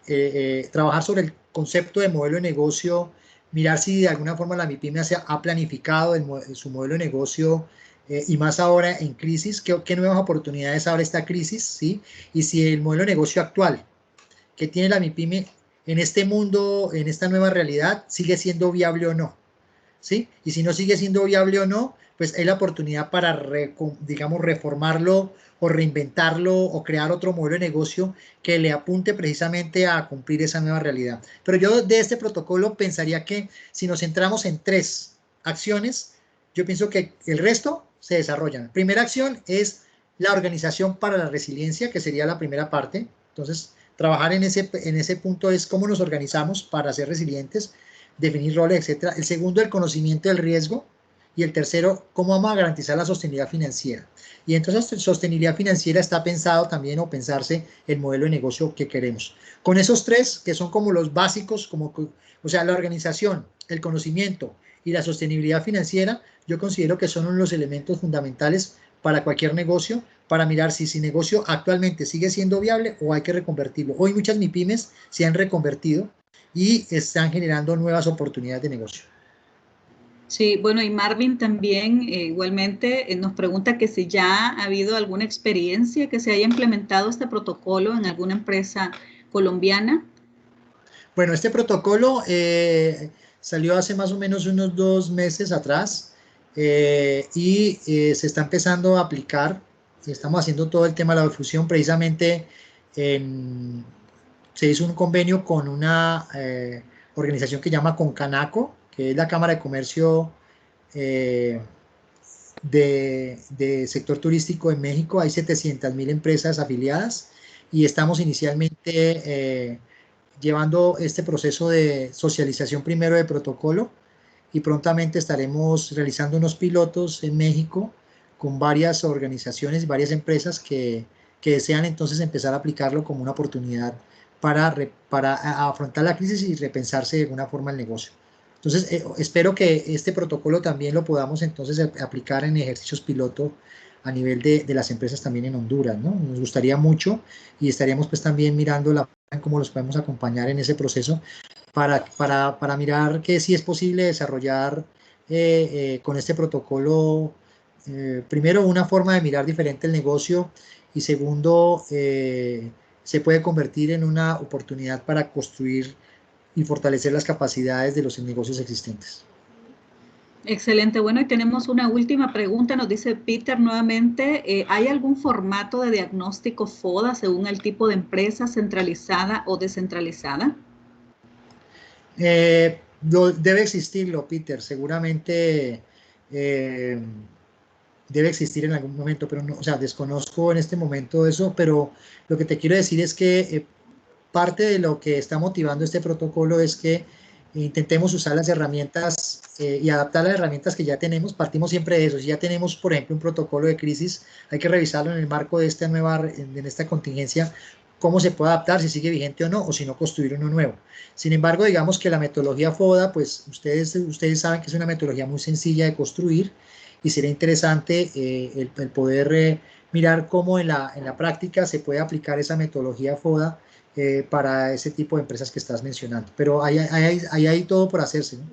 trabajar sobre el concepto de modelo de negocio, mirar si de alguna forma la MIPYME ha planificado su modelo de negocio y más ahora en crisis, qué nuevas oportunidades abre esta crisis, ¿sí? Y si el modelo de negocio actual que tiene la MIPYME en este mundo, en esta nueva realidad, sigue siendo viable o no, ¿sí? Y si no sigue siendo viable o no, pues hay la oportunidad para, digamos, reformarlo o reinventarlo o crear otro modelo de negocio que le apunte precisamente a cumplir esa nueva realidad. Pero yo de este protocolo pensaría que si nos centramos en 3 acciones, yo pienso que el resto se desarrollan. Primera acción es la organización para la resiliencia, que sería la primera parte. Entonces, trabajar en ese punto es cómo nos organizamos para ser resilientes, definir roles, etc. El segundo, el conocimiento del riesgo. Y el tercero, cómo vamos a garantizar la sostenibilidad financiera. Y entonces sostenibilidad financiera está pensado también o pensarse el modelo de negocio que queremos. Con esos tres, que son como los básicos, o sea, la organización, el conocimiento y la sostenibilidad financiera, yo considero que son los elementos fundamentales para cualquier negocio, para mirar si ese negocio actualmente sigue siendo viable o hay que reconvertirlo. Hoy muchas MIPYMES se han reconvertido y están generando nuevas oportunidades de negocio. Sí, bueno, y Marvin también igualmente nos pregunta que si ya ha habido alguna experiencia que se haya implementado este protocolo en alguna empresa colombiana. Bueno, este protocolo salió hace más o menos unos 2 meses atrás y se está empezando a aplicar. Estamos haciendo todo el tema de la difusión. Precisamente se hizo un convenio con una organización que llama Concanaco, que es la Cámara de Comercio de sector turístico en México. Hay 700.000 empresas afiliadas y estamos inicialmente llevando este proceso de socialización primero de protocolo y prontamente estaremos realizando unos pilotos en México con varias organizaciones y varias empresas que desean entonces empezar a aplicarlo como una oportunidad para afrontar la crisis y repensarse de alguna forma el negocio. Entonces, espero que este protocolo también lo podamos entonces aplicar en ejercicios piloto a nivel de las empresas también en Honduras, ¿no? Nos gustaría mucho y estaríamos pues también mirando cómo los podemos acompañar en ese proceso para mirar que sí es posible desarrollar con este protocolo, primero, una forma de mirar diferente el negocio y segundo, se puede convertir en una oportunidad para construir y fortalecer las capacidades de los negocios existentes. Excelente. Bueno, y tenemos una última pregunta. Nos dice Peter nuevamente, ¿hay algún formato de diagnóstico FODA según el tipo de empresa, centralizada o descentralizada? Debe existirlo, Peter. Seguramente debe existir en algún momento, pero no, o sea, desconozco en este momento eso, pero lo que te quiero decir es que parte de lo que está motivando este protocolo es que intentemos usar las herramientas y adaptar las herramientas que ya tenemos. Partimos siempre de eso. Si ya tenemos, por ejemplo, un protocolo de crisis, hay que revisarlo en el marco de en esta contingencia, cómo se puede adaptar, si sigue vigente o no, o si no, construir uno nuevo. Sin embargo, digamos que la metodología FODA, pues ustedes saben que es una metodología muy sencilla de construir y sería interesante el poder mirar cómo en la práctica se puede aplicar esa metodología FODA para ese tipo de empresas que estás mencionando. Pero hay todo por hacerse, ¿no?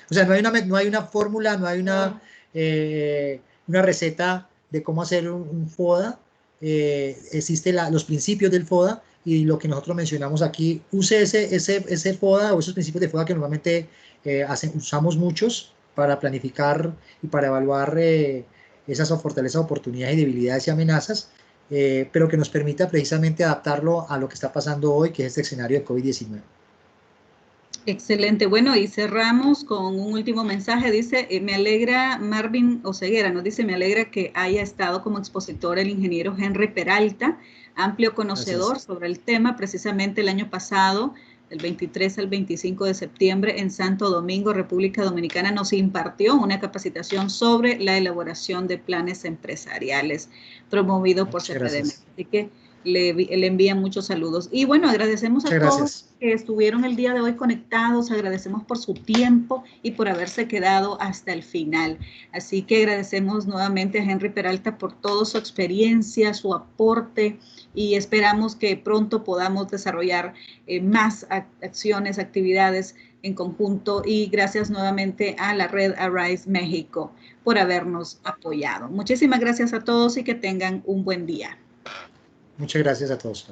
O sea, no hay una fórmula, no hay una receta de cómo hacer un FODA. Existen los principios del FODA y lo que nosotros mencionamos aquí. Use ese FODA o esos principios de FODA que normalmente usamos muchos para planificar y para evaluar esas fortalezas, oportunidades y debilidades y amenazas, pero que nos permita precisamente adaptarlo a lo que está pasando hoy, que es este escenario de COVID-19. Excelente. Bueno, y cerramos con un último mensaje. Dice, me alegra, Marvin Oseguera nos dice, me alegra que haya estado como expositor el ingeniero Henry Peralta, amplio conocedor sobre el tema. Precisamente el año pasado, del 23 al 25 de septiembre, en Santo Domingo, República Dominicana, nos impartió una capacitación sobre la elaboración de planes empresariales, promovido por CFDM. Así que le envían muchos saludos. Y bueno, agradecemos a todos que estuvieron el día de hoy conectados, agradecemos por su tiempo y por haberse quedado hasta el final. Así que agradecemos nuevamente a Henry Peralta por toda su experiencia, su aporte y esperamos que pronto podamos desarrollar más acciones, actividades en conjunto y gracias nuevamente a la red Arise México por habernos apoyado. Muchísimas gracias a todos y que tengan un buen día. Muchas gracias a todos.